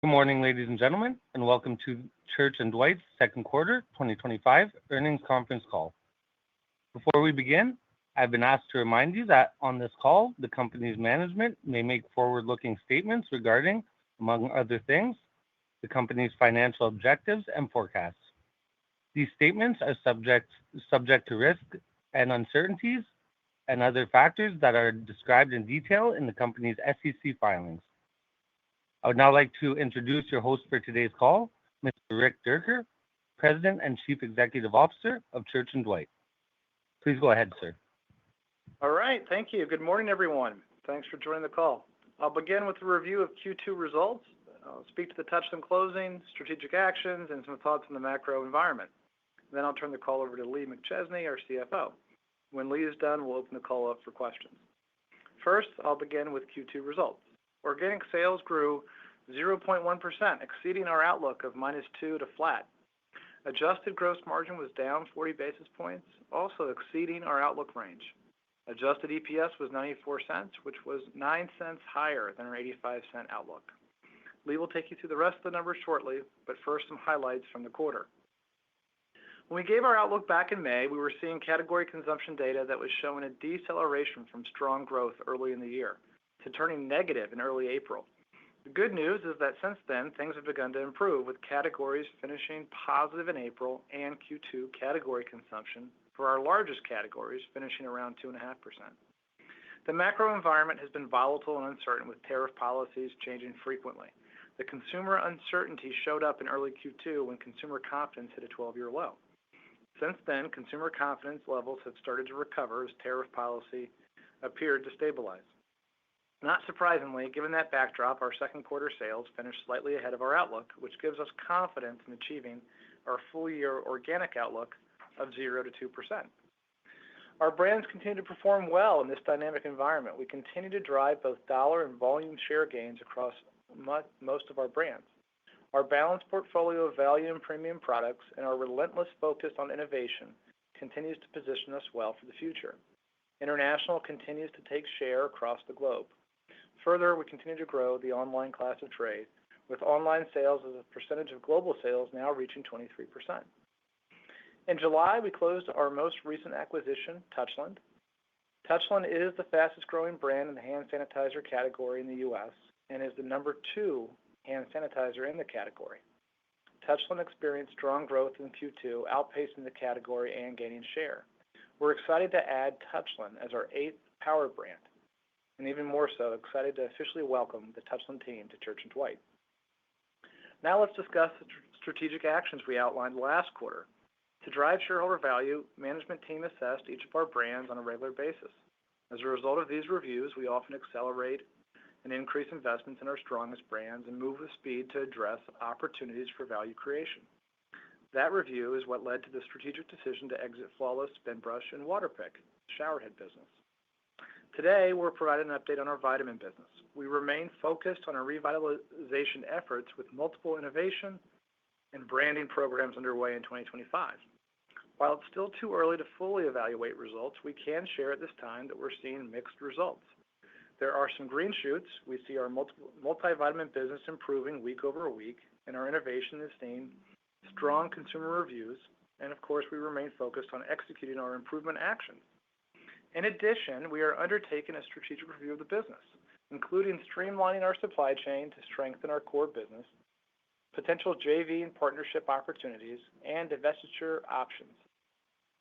Good morning, ladies and gentlemen, and welcome to Church & Dwight's second quarter 2025 earnings conference call. Before we begin, I've been asked to remind you that on this call, the company's management may make forward-looking statements regarding, among other things, the company's financial objectives and forecasts. These statements are subject to risk and uncertainties and other factors that are described in detail in the company's SEC filings. I would now like to introduce your host for today's call, Mr. Rick Dierker, President and Chief Executive Officer of Church & Dwight. Please go ahead, sir. All right, thank you. Good morning, everyone. Thanks for joining the call. I'll begin with a review of Q2 results. I'll speak to the Touchland closing, strategic actions, and some thoughts on the macro environment. Then I'll turn the call over to Lee McChesney, our CFO. When Lee is done, we'll open the call up for questions. First, I'll begin with Q2 results. Organic sales grew 0.1%, exceeding our outlook of -2% to flat. Adjusted gross margin was down 40 basis points, also exceeding our outlook range. Adjusted EPS was 94 cents, which was 9 cents higher than our 85-cent outlook. Lee will take you through the rest of the numbers shortly, but first some highlights from the quarter. When we gave our outlook back in May, we were seeing category consumption data that was showing a deceleration from strong growth early in the year to turning negative in early April. The good news is that since then, things have begun to improve, with categories finishing positive in April and Q2 category consumption for our largest categories finishing around 2.5%. The macro environment has been volatile and uncertain, with tariff policies changing frequently. The consumer uncertainty showed up in early Q2 when consumer confidence hit a 12-year low. Since then, consumer confidence levels have started to recover as tariff policy appeared to stabilize. Not surprisingly, given that backdrop, our second quarter sales finished slightly ahead of our outlook, which gives us confidence in achieving our full-year organic outlook of 0% to 2%. Our brands continue to perform well in this dynamic environment. We continue to drive both dollar and volume share gains across most of our brands. Our balanced portfolio of value and premium products and our relentless focus on innovation continues to position us well for the future. International continues to take share across the globe. Further, we continue to grow the online class of trade, with online sales as a percentage of global sales now reaching 23%. In July, we closed our most recent acquisition, Touchland. Touchland is the fastest growing brand in the hand sanitizer category in the U.S. and is the number 2 hand sanitizer in the category. Touchland experienced strong growth in Q2, outpacing the category and gaining share. We're excited to add Touchland as our 8th power brand, and even more so, excited to officially welcome the Touchland team to Church & Dwight. Now let's discuss the strategic actions we outlined last quarter. To drive shareholder value, management team assessed each of our brands on a regular basis. As a result of these reviews, we often accelerate and increase investments in our strongest brands and move with speed to address opportunities for value creation. That review is what led to the strategic decision to exit Flawless, Spinbrush, and Waterpik, showerhead business. Today, we're providing an update on our vitamin business. We remain focused on our revitalization efforts with multiple innovation and branding programs underway in 2025. While it's still too early to fully evaluate results, we can share at this time that we're seeing mixed results. There are some green shoots. We see our multivitamin business improving week over week, and our innovation is seeing strong consumer reviews. And of course, we remain focused on executing our improvement actions. In addition, we are undertaking a strategic review of the business, including streamlining our supply chain to strengthen our core business, potential JV and partnership opportunities, and divestiture options.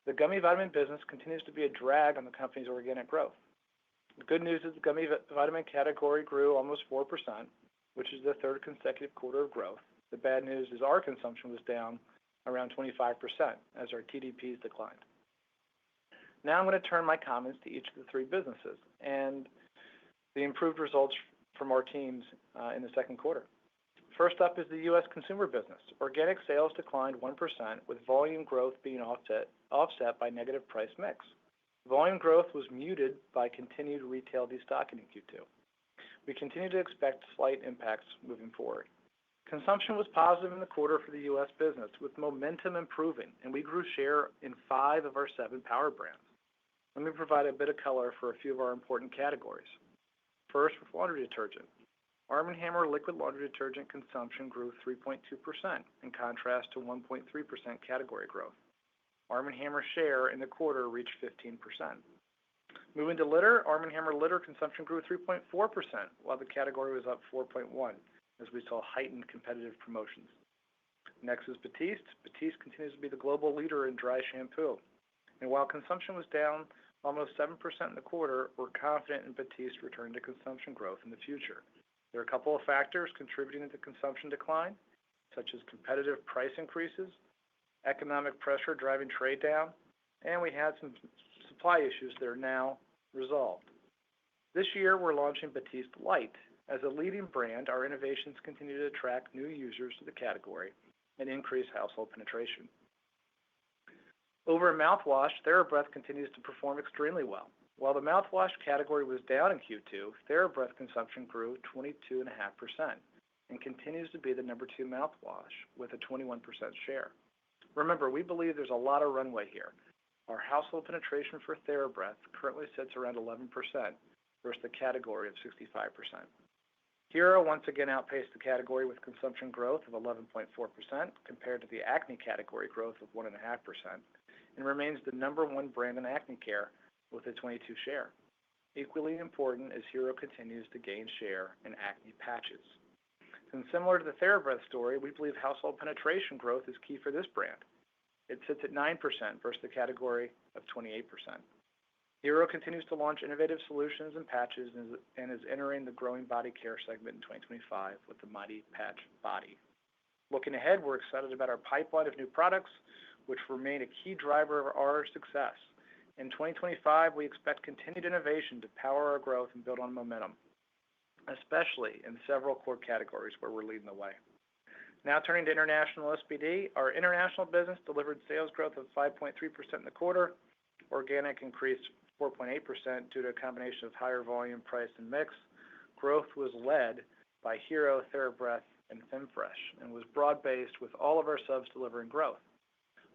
The gummy vitamin business continues to be a drag on the company's organic growth. The good news is the gummy vitamin category grew almost 4%, which is the third consecutive quarter of growth. The bad news is our consumption was down around 25% as our TDPs declined. Now I'm going to turn my comments to each of the 3 businesses and the improved results from our teams in the second quarter. First up is the U.S. consumer business. Organic sales declined 1%, with volume growth being offset by negative price mix. Volume growth was muted by continued retail destocking in Q2. We continue to expect slight impacts moving forward. Consumption was positive in the quarter for the U.S. business, with momentum improving, and we grew share in 5 of our 7 power brands. Let me provide a bit of color for a few of our important categories. First, with laundry detergent. Arm & Hammer liquid laundry detergent consumption grew 3.2%, in contrast to 1.3% category growth. Arm & Hammer share in the quarter reached 15%. Moving to litter, Arm & Hammer litter consumption grew 3.4%, while the category was up 4.1%, as we saw heightened competitive promotions. Next is Batiste. Batiste continues to be the global leader in dry shampoo. And while consumption was down almost 7% in the quarter, we're confident in Batiste returning to consumption growth in the future. There are a couple of factors contributing to the consumption decline, such as competitive price increases, economic pressure driving trade down, and we had some supply issues that are now resolved. This year, we're launching Batiste Light. As a leading brand, our innovations continue to attract new users to the category and increase household penetration. Over in mouthwash, TheraBreath continues to perform extremely well. While the mouthwash category was down in Q2, TheraBreath consumption grew 22.5% and continues to be the number 2 mouthwash with a 21% share. Remember, we believe there's a lot of runway here. Our household penetration for TheraBreath currently sits around 11% versus the category of 65%. Hero once again outpaced the category with consumption growth of 11.4% compared to the acne category growth of 1.5%, and remains the number 1 brand in acne care with a 22% share. Equally important as Hero continues to gain share in acne patches. And similar to the TheraBreath story, we believe household penetration growth is key for this brand. It sits at 9% versus the category of 28%. Hero continues to launch innovative solutions and patches and is entering the growing body care segment in 2025 with the Mighty Patch Body. Looking ahead, we're excited about our pipeline of new products, which remain a key driver of our success. In 2025, we expect continued innovation to power our growth and build on momentum, especially in several core categories where we're leading the way. Now turning to international SPD, our international business delivered sales growth of 5.3% in the quarter. Organic increased 4.8% due to a combination of higher volume, price, and mix. Growth was led by Hero, TheraBreath, and ThinFresh, and was broad-based with all of our subs delivering growth.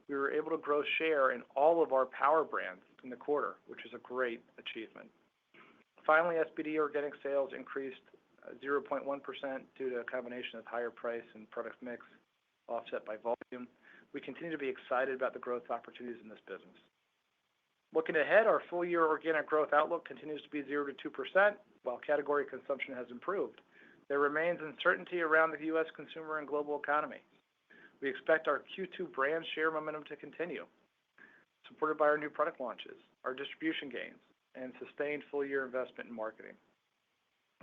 We were able to grow share in all of our power brands in the quarter, which is a great achievement. Finally, SPD organic sales increased 0.1% due to a combination of higher price and product mix offset by volume. We continue to be excited about the growth opportunities in this business. Looking ahead, our full-year organic growth outlook continues to be 0 to 2%, while category consumption has improved. There remains uncertainty around the U.S. consumer and global economy. We expect our Q2 brand share momentum to continue, supported by our new product launches, our distribution gains, and sustained full-year investment in marketing.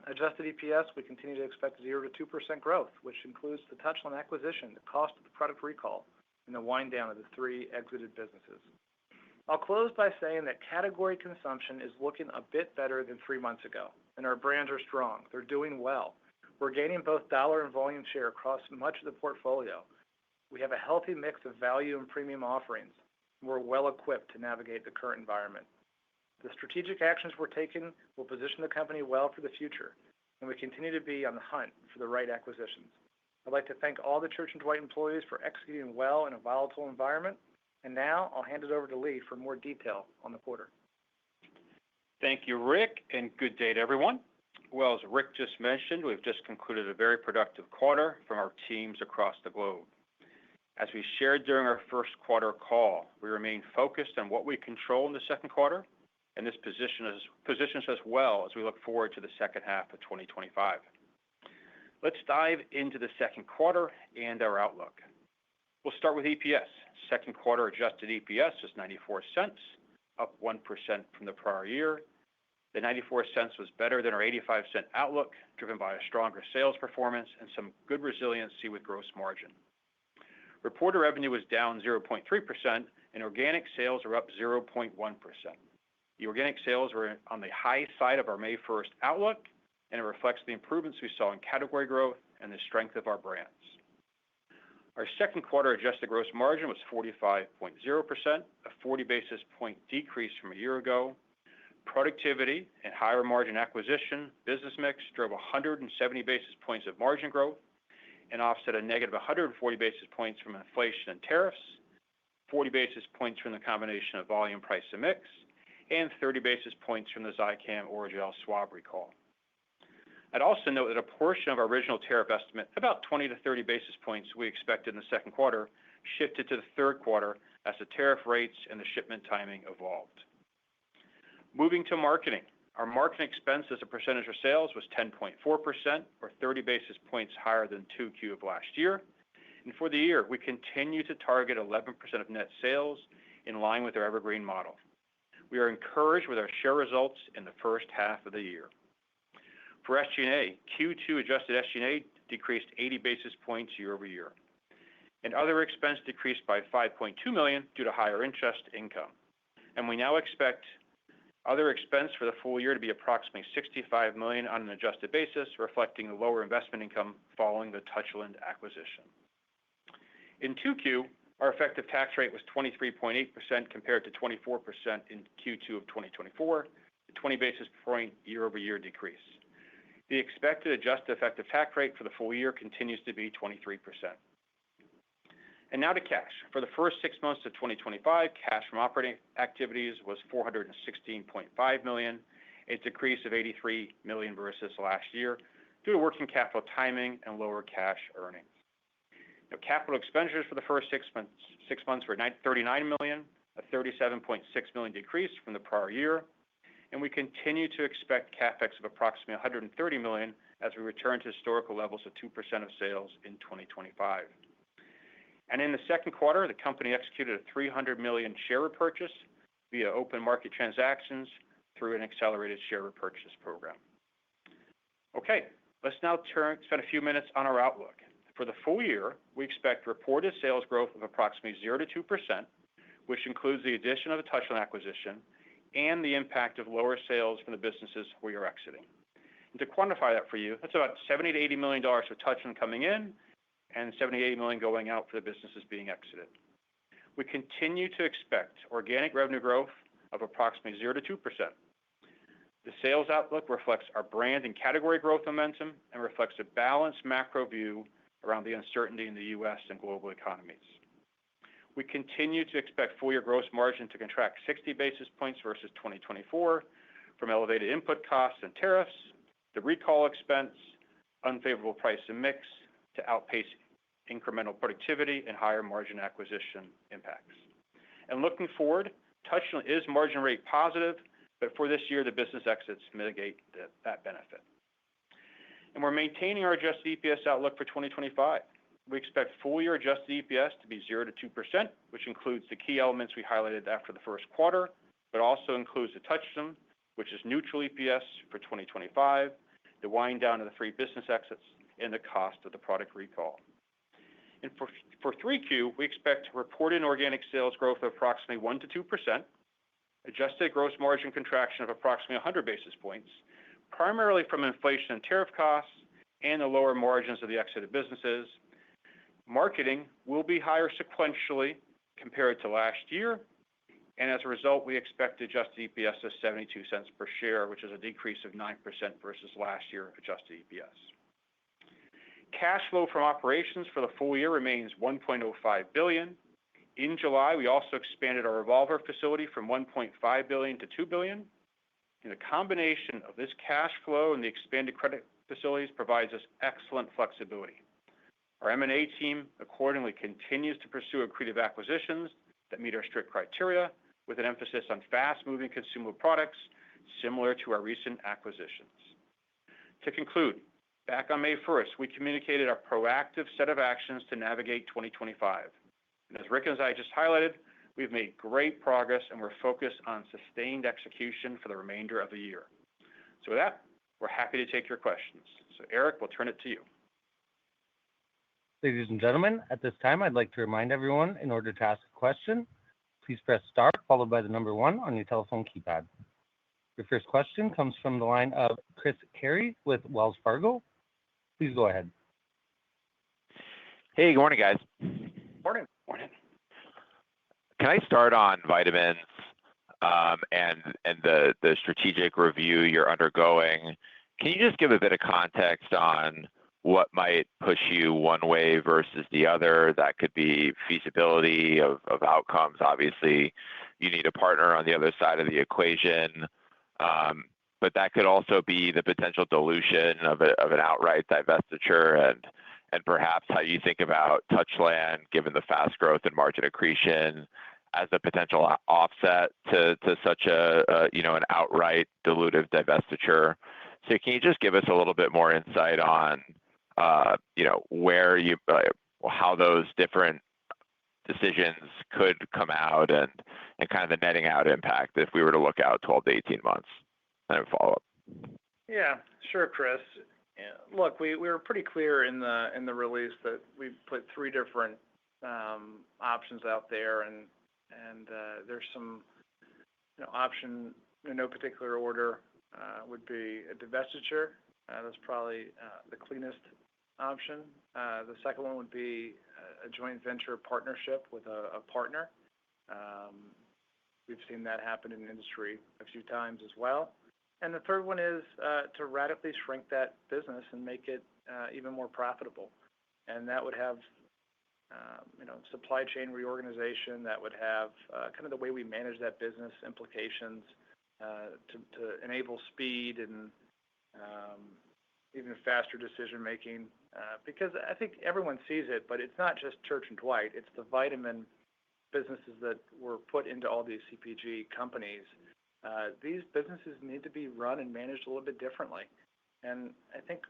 Adjusted EPS, we continue to expect 0 to 2% growth, which includes the Touchland acquisition, the cost of the product recall, and the wind down of the 3 exited businesses. I'll close by saying that category consumption is looking a bit better than 3 months ago, and our brands are strong. They're doing well. We're gaining both dollar and volume share across much of the portfolio. We have a healthy mix of value and premium offerings, and we're well equipped to navigate the current environment. The strategic actions we're taking will position the company well for the future, and we continue to be on the hunt for the right acquisitions. I'd like to thank all the Church & Dwight employees for executing well in a volatile environment, and now I'll hand it over to Lee for more detail on the quarter. Thank you, Rick, and good day to everyone. Well, as Rick just mentioned, we've just concluded a very productive quarter from our teams across the globe. As we shared during our first quarter call, we remain focused on what we control in the second quarter, and this positions us well as we look forward to the second half of 2025. Let's dive into the second quarter and our outlook. We'll start with EPS. Second quarter adjusted EPS is 94 cents, up 1% from the prior year. The 94 cents was better than our 85-cent outlook, driven by a stronger sales performance and some good resiliency with gross margin. Reported revenue was down 0.3%, and organic sales are up 0.1%. The organic sales were on the high side of our May 1st outlook, and it reflects the improvements we saw in category growth and the strength of our brands. Our second quarter adjusted gross margin was 45.0%, a 40 basis point decrease from a year ago. Productivity and higher margin acquisition business mix drove 170 basis points of margin growth and offset a negative 140 basis points from inflation and tariffs, 40 basis points from the combination of volume, price, and mix, and 30 basis points from the Zicam Orajel swab recall. I'd also note that a portion of our original tariff estimate, about 20 to 30 basis points we expected in the second quarter, shifted to the third quarter as the tariff rates and the shipment timing evolved. Moving to marketing, our marketing expense as a percentage of sales was 10.4%, or 30 basis points higher than 2Q of last year. And for the year, we continue to target 11% of net sales in line with our evergreen model. We are encouraged with our share results in the first half of the year. For SG&A, Q2 adjusted SG&A decreased 80 basis points year over year. And other expense decreased by $5.2 million due to higher interest income. And we now expect other expense for the full year to be approximately $65 million on an adjusted basis, reflecting the lower investment income following the Touchland acquisition. In 2Q, our effective tax rate was 23.8% compared to 24% in Q2 of 2024, a 20 basis point year-over-year decrease. The expected adjusted effective tax rate for the full year continues to be 23%. And now to cash. For the first 6 months of 2025, cash from operating activities was $416.5 million, a decrease of $83 million versus last year due to working capital timing and lower cash earnings. Now, capital expenditures for the first 6 months were $39 million, a $37.6 million decrease from the prior year. And we continue to expect CapEx of approximately $130 million as we return to historical levels of 2% of sales in 2025. And in the second quarter, the company executed a $300 million share repurchase via open market transactions through an accelerated share repurchase program. Okay, let's now spend a few minutes on our outlook. For the full year, we expect reported sales growth of approximately 0 to 2%, which includes the addition of the Touchland acquisition and the impact of lower sales from the businesses we are exiting. And to quantify that for you, that's about $70 to $80 million for Touchland coming in and $70 to $80 million going out for the businesses being exited. We continue to expect organic revenue growth of approximately 0 to 2%. The sales outlook reflects our brand and category growth momentum and reflects a balanced macro view around the uncertainty in the U.S. and global economies. We continue to expect full-year gross margin to contract 60 basis points versus 2024 from elevated input costs and tariffs, the recall expense, unfavorable price and mix to outpace incremental productivity and higher margin acquisition impacts. And looking forward, Touchland is margin rate positive, but for this year, the business exits mitigate that benefit. And we're maintaining our adjusted EPS outlook for 2025. We expect full-year adjusted EPS to be 0 to 2%, which includes the key elements we highlighted after the first quarter, but also includes the Touchland, which is neutral EPS for 2025, the wind down of the 3 business exits, and the cost of the product recall. And for 3Q, we expect reported organic sales growth of approximately 1 to 2%, adjusted gross margin contraction of approximately 100 basis points, primarily from inflation and tariff costs and the lower margins of the exited businesses. Marketing will be higher sequentially compared to last year, and as a result, we expect adjusted EPS of 72 cents per share, which is a decrease of 9% versus last year adjusted EPS. Cash flow from operations for the full year remains $1.05 billion. In July, we also expanded our revolver facility from $1.5 billion to $2 billion. And the combination of this cash flow and the expanded credit facilities provides us excellent flexibility. Our M&A team accordingly continues to pursue accretive acquisitions that meet our strict criteria with an emphasis on fast-moving consumable products similar to our recent acquisitions. To conclude, back on May 1st, we communicated our proactive set of actions to navigate 2025. And as Rick and I just highlighted, we've made great progress and we're focused on sustained execution for the remainder of the year. So with that, we're happy to take your questions. So Eric, we'll turn it to you. Ladies and gentlemen, at this time, I'd like to remind everyone, in order to ask a question, please press star followed by the number 1 on your telephone keypad. Your first question comes from the line of Chris Carey with Wells Fargo. Please go ahead. Hey, good morning, guys. Morning. Morning. Can I start on vitamins and the strategic review you're undergoing? Can you just give a bit of context on what might push you one way versus the other? That could be feasibility of outcomes. Obviously, you need a partner on the other side of the equation. but that could also be the potential dilution of an outright divestiture, and perhaps how you think about Touchland, given the fast growth and margin accretion, as a potential offset to such an outright dilutive divestiture. So can you just give us a little bit more insight on where how those different decisions could come out and kind of the netting out impact if we were to look out 12 to 18 months and follow up? Yeah, sure, Chris. Yeah, look, we were pretty clear in the release that we put three different options out there, and there's some option in no particular order would be a divestiture. That's probably the cleanest option. The second one would be a joint venture partnership with a partner. We've seen that happen in the industry a few times as well. And the third one is to radically shrink that business and make it even more profitable. And that would have supply chain reorganization, that would have kind of the way we manage that business implications to enable speed and even faster decision making. Because I think everyone sees it, but it's not just Church & Dwight. It's the vitamin businesses that were put into all these CPG companies. These businesses need to be run and managed a little bit differently. And I think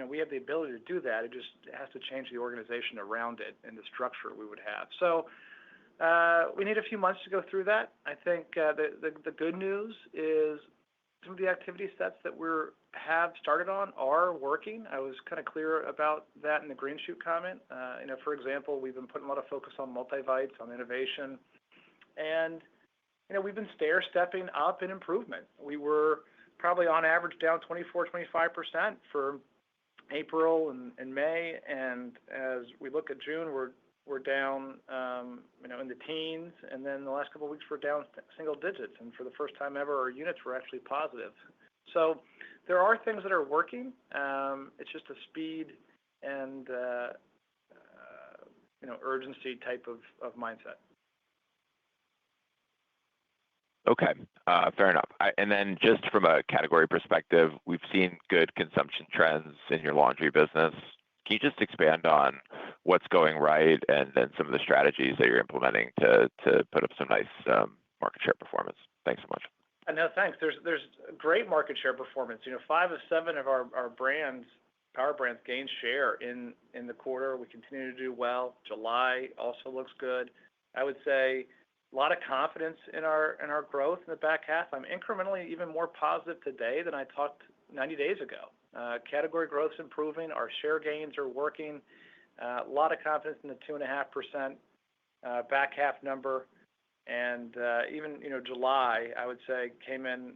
we have the ability to do that. It just has to change the organization around it and the structure we would have. So we need a few months to go through that. I think the good news is some of the activity sets that we have started on are working. I was kind of clear about that in the green shoot comment. For example, we've been putting a lot of focus on multivites, on innovation, and we've been stair-stepping up in improvement. We were probably on average down 24-25% for April and May, and as we look at June, we're down in the teens, and then the last couple of weeks we're down single digits, and for the first time ever, our units were actually positive. So there are things that are working. It's just a speed and urgency type of mindset. Okay, fair enough. And then just from a category perspective, we've seen good consumption trends in your laundry business. Can you just expand on what's going right and then some of the strategies that you're implementing to put up some nice market share performance? Thanks so much. No, thanks. There's great market share performance. 5 of 7 of our brands, power brands, gained share in the quarter. We continue to do well. July also looks good. I would say a lot of confidence in our growth in the back half. I'm incrementally even more positive today than I talked 90 days ago. Category growth is improving. Our share gains are working. A lot of confidence in the 2.5% back half number. And even July, I would say, came in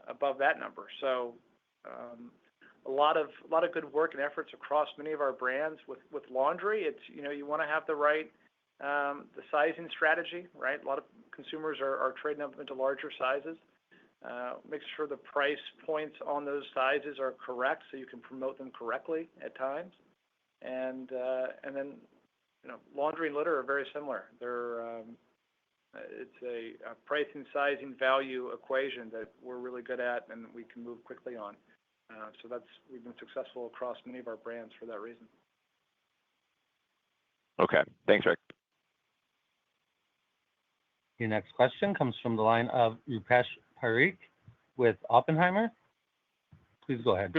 above that number. So a lot of good work and efforts across many of our brands. With laundry, it's you want to have the right the sizing strategy, right? A lot of consumers are trading up into larger sizes. Make sure the price points on those sizes are correct so you can promote them correctly at times. And then laundry and litter are very similar. It's a pricing, sizing, value equation that we're really good at and we can move quickly on. So we've been successful across many of our brands for that reason. Okay, thanks, Rick. Your next question comes from the line of Rupesh Parikh with Oppenheimer. Please go ahead.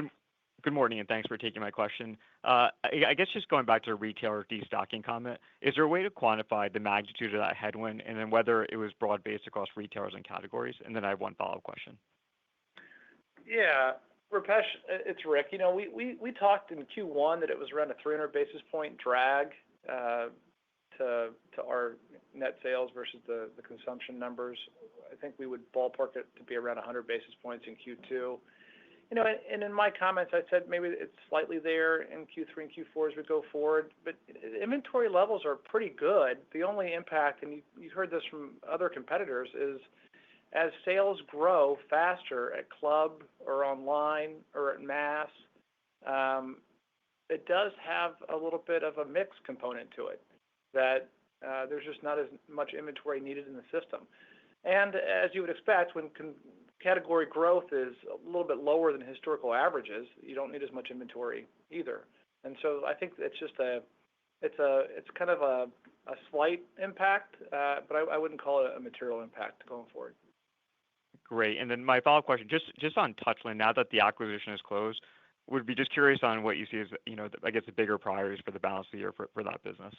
Good morning, and thanks for taking my question. I guess just going back to the retailer destocking comment, is there a way to quantify the magnitude of that headwind and then whether it was broad-based across retailers and categories? And then I have one follow-up question. Yeah, Rupesh, it's Rick. We talked in Q1 that it was around a 300 basis point drag to our net sales versus the consumption numbers. I think we would ballpark it to be around 100 basis points in Q2. And in my comments, I said maybe it's slightly there in Q3 and Q4 as we go forward, but inventory levels are pretty good. The only impact, and you heard this from other competitors, is as sales grow faster at club or online or at mass, it does have a little bit of a mix component to it, that there's just not as much inventory needed in the system. And as you would expect, when category growth is a little bit lower than historical averages, you don't need as much inventory either. And so I think it's just it's kind of a slight impact, but I wouldn't call it a material impact going forward. Great. And then my follow-up question, just on Touchland, now that the acquisition is closed, would be just curious on what you see as, I guess the bigger priorities for the balance of the year for that business.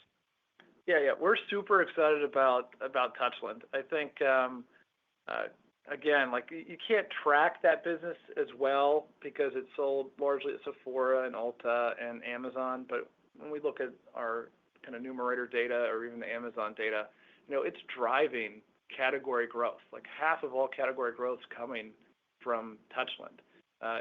Yeah, we're super excited about Touchland. I think again, like you can't track that business as well because it's sold largely at Sephora and Ulta and Amazon. But when we look at our kind of numerator data or even the Amazon data, it's driving category growth. Like half of all category growth is coming from Touchland.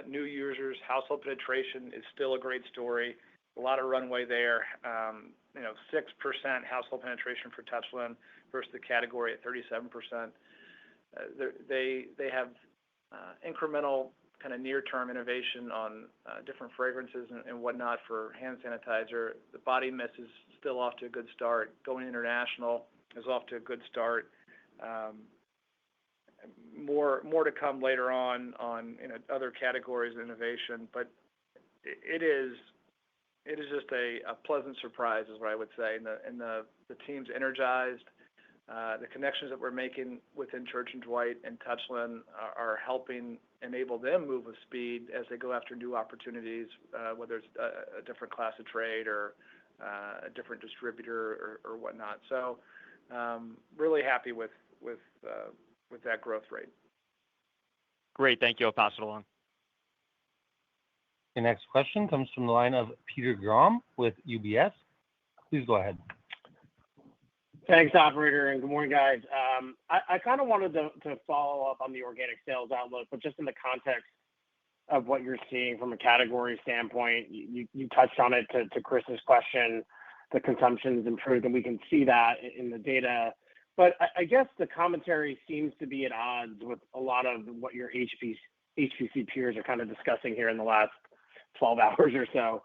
New users, household penetration is still a great story. A lot of runway there. 6% household penetration for Touchland versus the category at 37%. They have incremental kind of near-term innovation on different fragrances and whatnot for hand sanitizer. The body mist is still off to a good start. Going international is off to a good start. More to come later on other categories of innovation, but it is just a pleasant surprise, is what I would say. And the team's energized. The connections that we're making within Church & Dwight and Touchland are helping enable them move with speed as they go after new opportunities, whether it's a different class of trade or a different distributor or whatnot. So really happy with that growth rate. Great. Thank you. I'll pass it along. The next question comes from the line of Peter Grom with UBS. Please go ahead. Thanks, operator, and good morning, guys. I kind of wanted to follow up on the organic sales outlook, but just in the context of what you're seeing from a category standpoint. You touched on it to Chris's question. The consumption's improved, and we can see that in the data. But I guess the commentary seems to be at odds with a lot of what your HPC peers are kind of discussing here in the last 12 hours or so.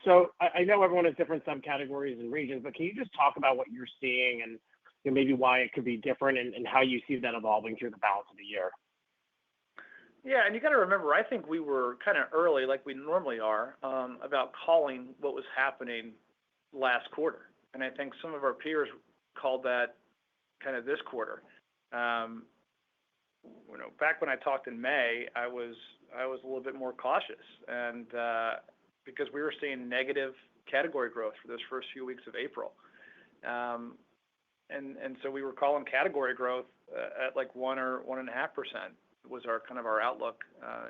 So I know everyone has different subcategories and regions, but can you just talk about what you're seeing and maybe why it could be different and how you see that evolving through the balance of the year? Yeah, and you got to remember, I think we were kind of early, like we normally are, about calling what was happening last quarter. And I think some of our peers called that kind of this quarter. Back when I talked in May, I was a little bit more cautious, and because we were seeing negative category growth for those first few weeks of April, and so we were calling category growth at like 1 or 1.5% was our outlook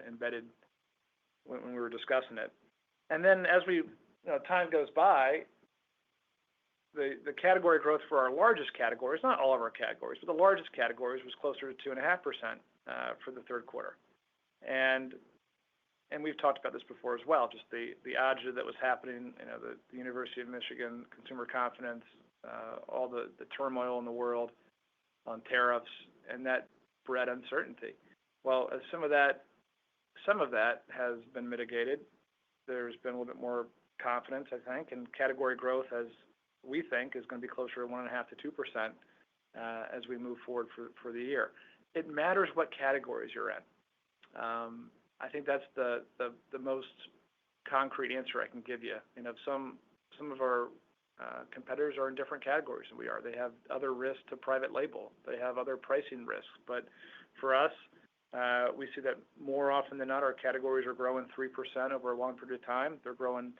embedded when we were discussing it. And then as time goes by, the category growth for our largest categories, not all of our categories, but the largest categories was closer to 2.5% for the third quarter. And we've talked about this before as well, just the agita that was happening, the University of Michigan, consumer confidence, all the turmoil in the world on tariffs, and that bred uncertainty. Well, as some of that has been mitigated, there's been a little bit more confidence, I think, and category growth, as we think, is going to be closer to 1.5% to 2% as we move forward for the year. It matters what categories you're in. I think that's the most concrete answer I can give you. Some of our competitors are in different categories than we are. They have other risks to private label. They have other pricing risks. But for us, we see that more often than not, our categories are growing 3% over a long period of time. They're growing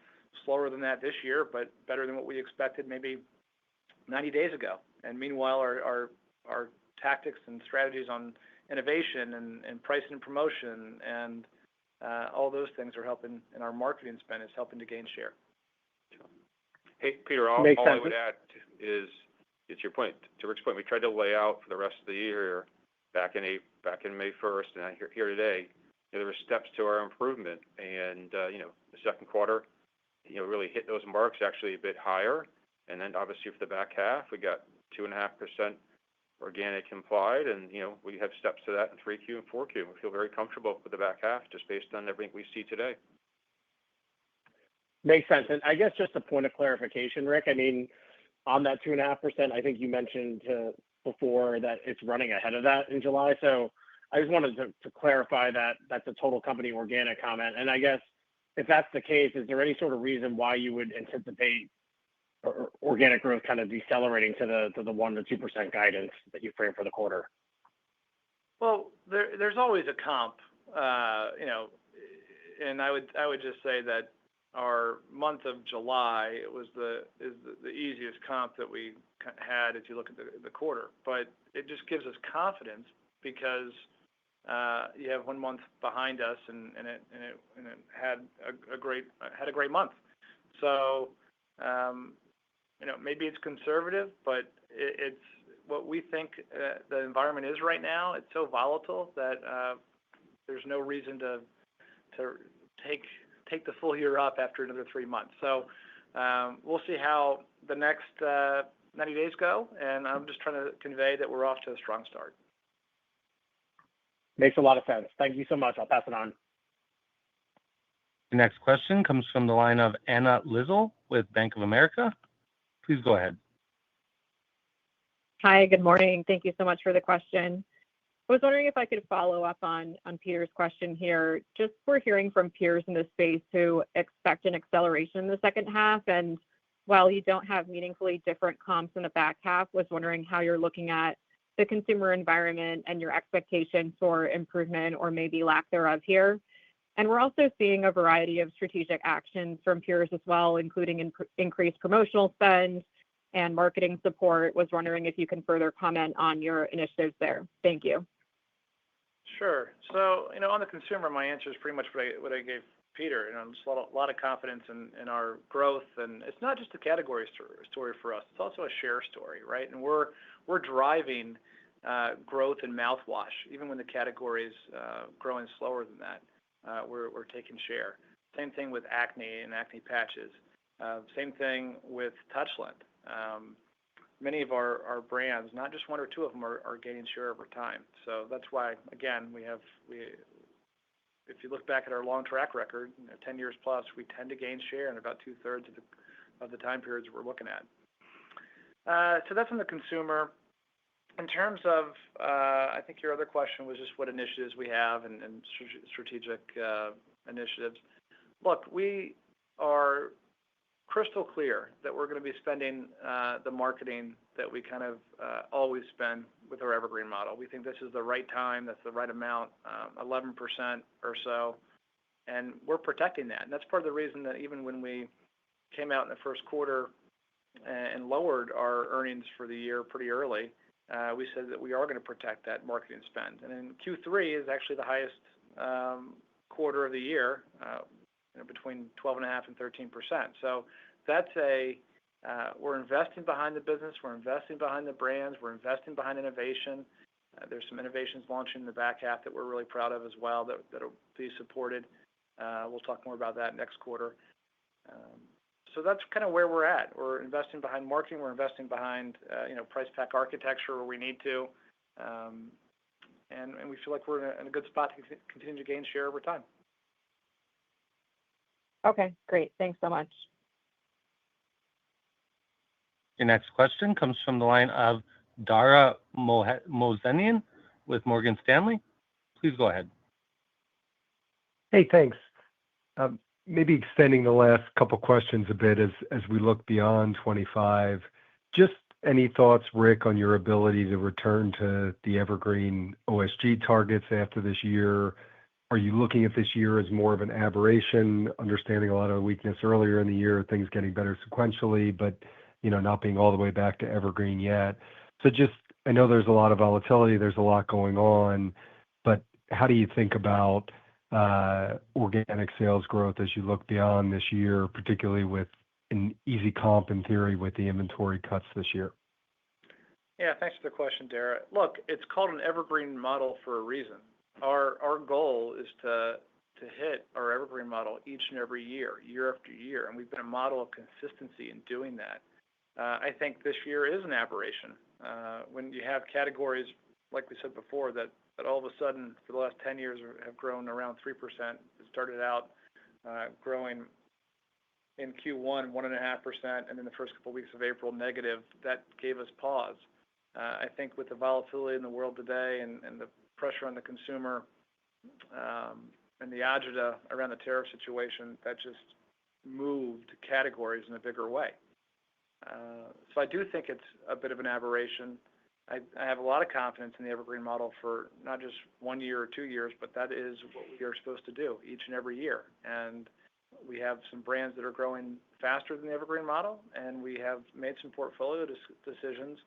slower than that this year, but better than what we expected maybe 90 days ago. And meanwhile, our tactics and strategies on innovation and pricing and promotion and all those things are helping, and our marketing spend is helping to gain share. Hey, Peter, all I would add is your point. To Rick's point, we tried to lay out for the rest of the year back in May 1st, and here today, there were steps to our improvement, and the second quarter, really hit those marks actually a bit higher, and then obviously for the back half, we got 2.5% organic implied, and we have steps to that in 3Q and 4Q. We feel very comfortable with the back half just based on everything we see today. Makes sense. And I guess just a point of clarification, Rick, I mean, on that 2.5%, I think you mentioned before that it's running ahead of that in July. So I just wanted to clarify that that's a total company organic comment. And I guess if that's the case, is there any sort of reason why you would anticipate organic growth kind of decelerating to the 1% to 2% guidance that you framed for the quarter? Well, there's always a comp, and I would just say that our month of July is the easiest comp that we had if you look at the quarter. But it just gives us confidence because you have 1 month behind us, and it had a great month. So maybe it's conservative, but it's what we think the environment is right now. It's so volatile that there's no reason to take the full year up after another 3 months. So we'll see how the next 90 days go, and I'm just trying to convey that we're off to a strong start. Makes a lot of sense. Thank you so much. I'll pass it on. The next question comes from the line of Anna Lizzul with Bank of America. Please go ahead. Hi, good morning. Thank you so much for the question. I was wondering if I could follow up on Peter's question here. Just we're hearing from peers in this space who expect an acceleration in the second half. And while you don't have meaningfully different comps in the back half, was wondering how you're looking at the consumer environment and your expectations for improvement or maybe lack thereof here. And we're also seeing a variety of strategic actions from peers as well, including increased promotional spend and marketing support. Was wondering if you can further comment on your initiatives there. Thank you. Sure. So, on the consumer, my answer is pretty much what I gave Peter. Just a lot of confidence in our growth, and it's not just a category story for us. It's also a share story, right? And we're driving growth in mouthwash, even when the category is growing slower than that. We're taking share. Same thing with acne and acne patches. Same thing with Touchland. Many of our brands, not just 1 or 2 of them, are gaining share over time. So that's why, again, if you look back at our long track record, 10 years plus, we tend to gain share in about 2/3 of the time periods we're looking at. So that's on the consumer. In terms of, I think your other question was just what initiatives we have and strategic initiatives. Look, we are crystal clear that we're going to be spending the marketing that we kind of always spend with our evergreen model. We think this is the right time. That's the right amount, 11% or so. And we're protecting that. And that's part of the reason that even when we came out in the first quarter and lowered our earnings for the year pretty early, we said that we are going to protect that marketing spend. And then Q3 is actually the highest quarter of the year, between 12.5% and 13%. So that's we're investing behind the business. We're investing behind the brands. We're investing behind innovation. There's some innovations launching in the back half that we're really proud of as well that'll be supported. We'll talk more about that next quarter. So that's kind of where we're at. We're investing behind marketing. We're investing behind price pack architecture where we need to. And we feel like we're in a good spot to continue to gain share over time. Okay, great. Thanks so much. Your next question comes from the line of Dara Mohsenian with Morgan Stanley. Please go ahead. Hey, thanks. Maybe extending the last couple questions a bit as we look beyond 25. Just any thoughts, Rick, on your ability to return to the evergreen OSG targets after this year? Are you looking at this year as more of an aberration, understanding a lot of weakness earlier in the year, things getting better sequentially, but not being all the way back to evergreen yet? So I know there's a lot of volatility, there's a lot going on, but how do you think about organic sales growth as you look beyond this year, particularly with an easy comp in theory with the inventory cuts this year? Yeah, thanks for the question, Dara. Look, it's called an evergreen model for a reason. Our goal is to hit our evergreen model each and every year after year, and we've been a model of consistency in doing that. I think this year is an aberration. When you have categories, like we said before, that all of a sudden for the last 10 years have grown around 3%. It started out growing in Q1 1.5%, and in the first couple of weeks of April negative. That gave us pause. I think with the volatility in the world today and the pressure on the consumer and the agita around the tariff situation that just moved categories in a bigger way. So I do think it's a bit of an aberration. I have a lot of confidence in the evergreen model for not just 1 year or 2 years, but that is what we are supposed to do each and every year. And we have some brands that are growing faster than the evergreen model, and we have made some portfolio decisions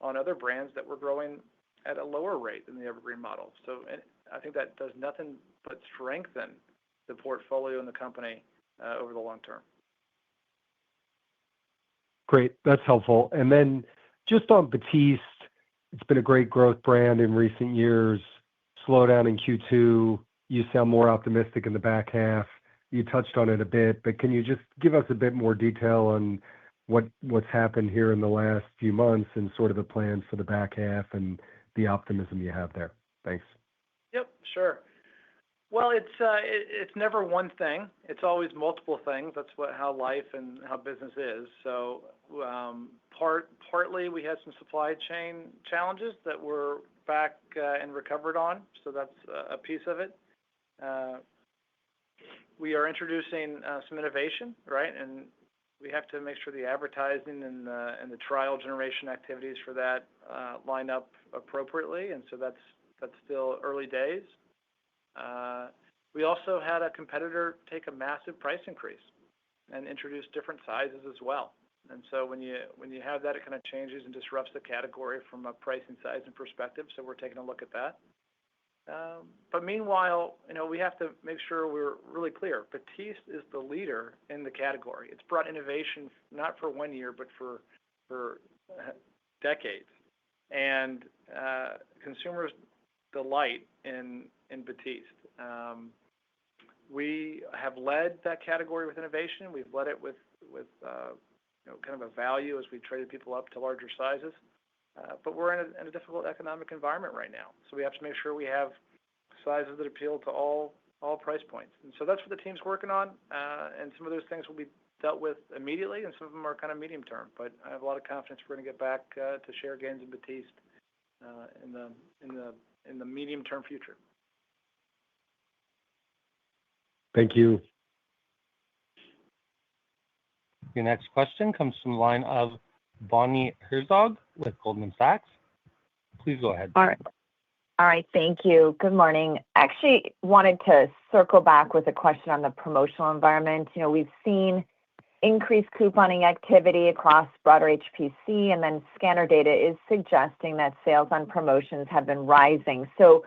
on other brands that were growing at a lower rate than the evergreen model. So I think that does nothing but strengthen the portfolio and the company over the long term. Great. That's helpful. And then just on Batiste, it's been a great growth brand in recent years. Slowdown in Q2. You sound more optimistic in the back half. You touched on it a bit, but can you just give us a bit more detail on what's happened here in the last few months and sort of the plans for the back half and the optimism you have there? Thanks. Yep, sure. Well, it's never one thing. It's always multiple things. That's how life and how business is. So partly we had some supply chain challenges that we're back and recovered on. So that's a piece of it. We are introducing some innovation, right? And we have to make sure the advertising and the trial generation activities for that line up appropriately. And so that's still early days. We also had a competitor take a massive price increase and introduce different sizes as well. And so when you have that, it kind of changes and disrupts the category from a pricing size and perspective. So we're taking a look at that. But meanwhile, we have to make sure we're really clear. Batiste is the leader in the category. It's brought innovation not for 1 year, but for decades. And consumers delight in Batiste. We have led that category with innovation. We've led it with kind of a value as we traded people up to larger sizes. But we're in a difficult economic environment right now. So we have to make sure we have sizes that appeal to all price points. And so that's what the team's working on. And some of those things will be dealt with immediately, and some of them are kind of medium term. But I have a lot of confidence we're going to get back to share gains in Batiste in the medium term future. Thank you. Your next question comes from the line of Bonnie Herzog with Goldman Sachs. Please go ahead. All right. Thank you. Good morning. Actually, wanted to circle back with a question on the promotional environment. We've seen increased couponing activity across broader HPC, and then scanner data is suggesting that sales on promotions have been rising. So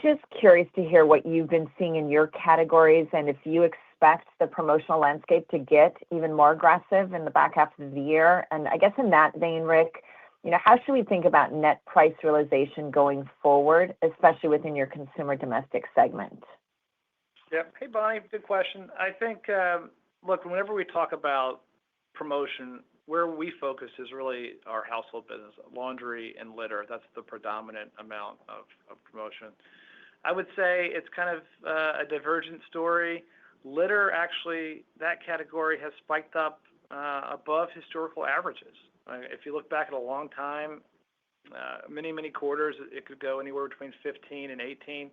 just curious to hear what you've been seeing in your categories and if you expect the promotional landscape to get even more aggressive in the back half of the year. And I guess in that vein, Rick, how should we think about net price realization going forward, especially within your consumer domestic segment? Yep. Hey, Bonnie, good question. I think, look, whenever we talk about promotion, where we focus is really our household business, laundry and litter. That's the predominant amount of promotion. I would say it's kind of a divergent story. Litter, actually, that category has spiked up above historical averages. If you look back at a long time, many, many quarters, it could go anywhere between 15 and 18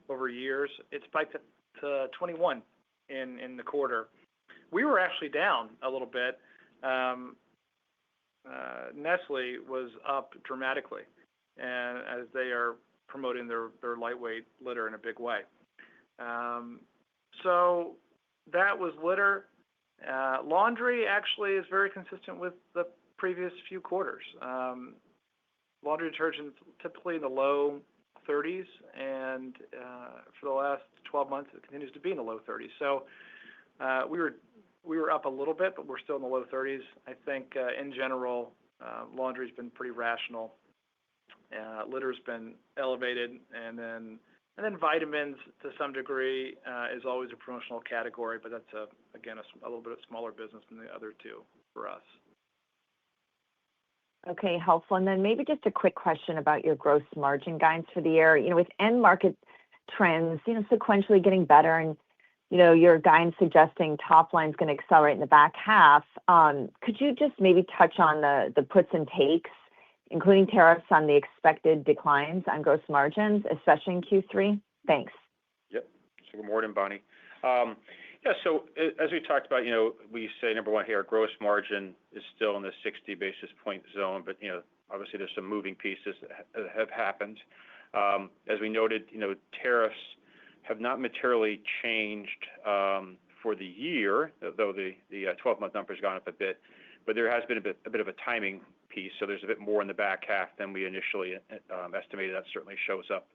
over years. It spiked up to 21 in the quarter. We were actually down a little bit. Nestle was up dramatically, and as they are promoting their lightweight litter in a big way. So that was litter. Laundry actually is very consistent with the previous few quarters. Laundry detergent typically in the low 30s, and for the last 12 months, it continues to be in the low 30s. So we were up a little bit, but we're still in the low 30s. I think in general, laundry's been pretty rational. Litter's been elevated, and then vitamins to some degree is always a promotional category, but that's again a little bit of smaller business than the other two for us. Okay, helpful. And then maybe just a quick question about your gross margin guidance for the year. With end market trends, sequentially getting better, and your guidance suggesting top line's going to accelerate in the back half. Could you just maybe touch on the puts and takes including tariffs on the expected declines on gross margins, especially in Q3? Thanks. Yep. So good morning, Bonnie. Yeah, so as we talked about, we say number one here, our gross margin is still in the 60 basis point zone, but obviously there's some moving pieces that have happened. As we noted, tariffs have not materially changed for the year, though the 12-month number has gone up a bit, but there has been a bit of a timing piece, so there's a bit more in the back half than we initially estimated. That certainly shows up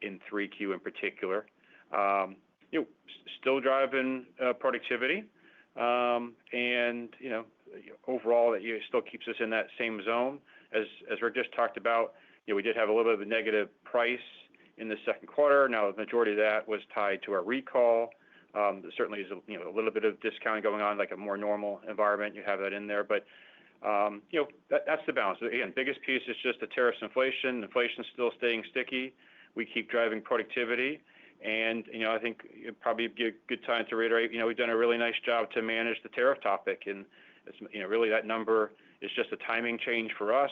in 3Q in particular. Still driving productivity, and overall, that still keeps us in that same zone. As Rick just talked about, we did have a little bit of a negative price in the second quarter. Now, the majority of that was tied to our recall. There certainly is a little bit of discounting going on, like a more normal environment. You have that in there, but that's the balance. Again, biggest piece is just the tariffs, inflation. Inflation's still staying sticky. We keep driving productivity, and I think it'd probably be a good time to reiterate. We've done a really nice job to manage the tariff topic, and it's, really that number is just a timing change for us.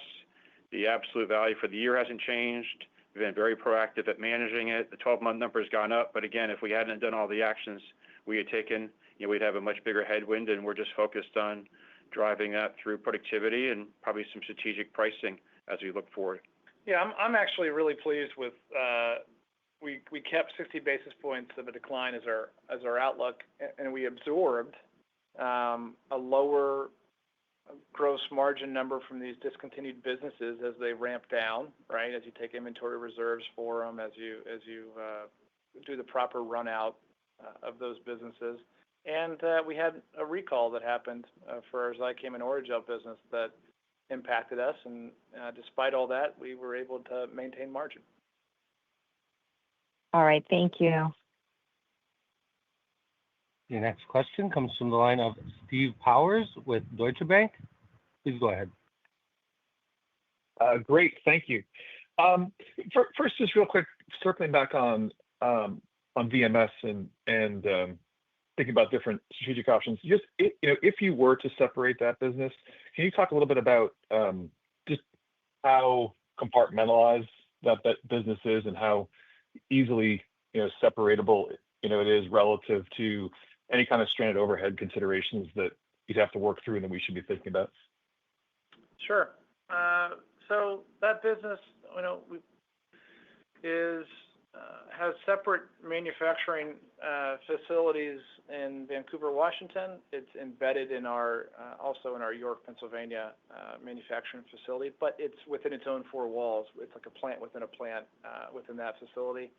The absolute value for the year hasn't changed. We've been very proactive at managing it. The 12-month number has gone up, but again, if we hadn't done all the actions we had taken, we'd have a much bigger headwind, and we're just focused on driving that through productivity and probably some strategic pricing as we look forward. Yeah, I'm actually really pleased with. We kept 60 basis points of a decline as our outlook, and we absorbed a lower gross margin number from these discontinued businesses as they ramp down, right? As you take inventory reserves for them, as you do the proper run out of those businesses. And we had a recall that happened for our Zicam and Orajel business that impacted us. And despite all that, we were able to maintain margin. All right. Thank you. Your next question comes from the line of Steve Powers with Deutsche Bank. Please go ahead. Great. Thank you. First, just real quick, circling back on VMS and thinking about different strategic options. Just if you were to separate that business, can you talk a little bit about just how compartmentalized that business is and how easily separatable it is relative to any kind of stranded overhead considerations that you'd have to work through and that we should be thinking about? Sure. So that business, has separate manufacturing facilities in Vancouver, Washington. It's embedded in also in our York, Pennsylvania manufacturing facility, but it's within its own four walls. It's like a plant within a plant within that facility.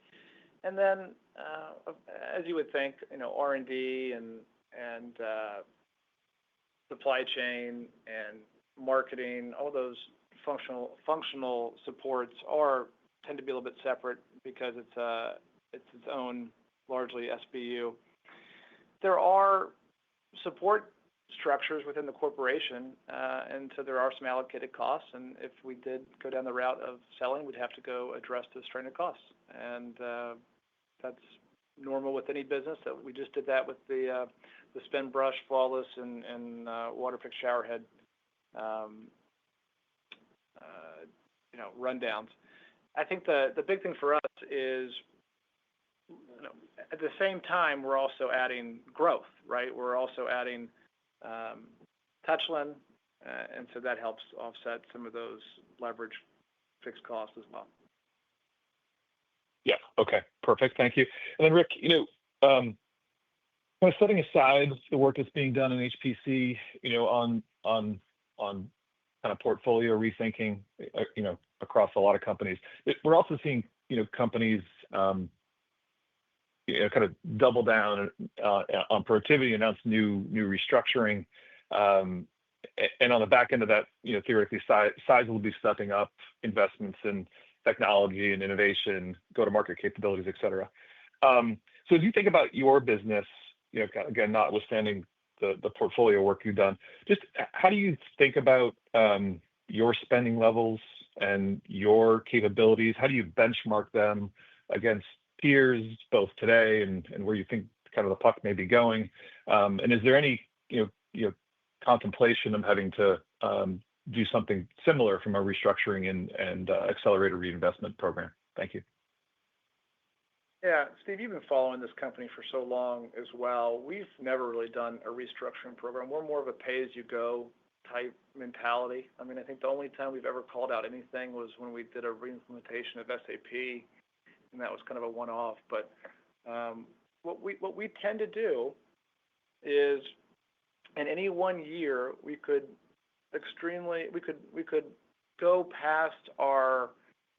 And then, as you would think, R&D and supply chain and marketing, all those functional supports tend to be a little bit separate because it's its own largely SBU. There are support structures within the corporation, and so there are some allocated costs. And if we did go down the route of selling, we'd have to go address the stranded costs. And that's normal with any business. We just did that with the Spin Brush, Flawless, and Waterpik Showerhead rundowns. I think the big thing for us is, at the same time, we're also adding growth, right? We're also adding Touchland, and so that helps offset some of those leverage fixed costs as well. Yeah. Okay. Perfect. Thank you. And then, Rick, kind of setting aside the work that's being done in HPC, on kind of portfolio rethinking, across a lot of companies, we're also seeing, companies, kind of double down on productivity, announce new restructuring, and on the back end of that, theoretically, size will be stepping up investments in technology and innovation, go-to-market capabilities, et cetera. So as you think about your business, again, notwithstanding the portfolio work you've done, just how do you think about your spending levels and your capabilities? How do you benchmark them against peers, both today and where you think kind of the puck may be going? And is there any contemplation of having to do something similar from a restructuring and accelerated reinvestment program? Thank you. Yeah, Steve, you've been following this company for so long as well. We've never really done a restructuring program. We're more of a pay-as-you-go type mentality. I mean, I think the only time we've ever called out anything was when we did a reimplementation of SAP, and that was kind of a one-off. But what we tend to do is, in any one year, we could go past our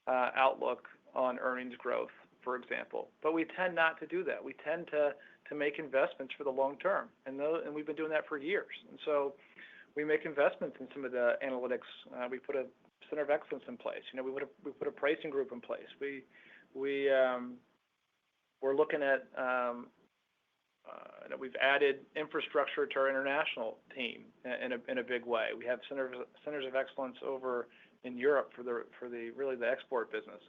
outlook on earnings growth, for example. But we tend not to do that. We tend to make investments for the long term, and we've been doing that for years. And so we make investments in some of the analytics. We put a center of excellence in place. We put a pricing group in place. We're looking at we've added infrastructure to our international team in a big way. We have centers of excellence over in Europe for the export business.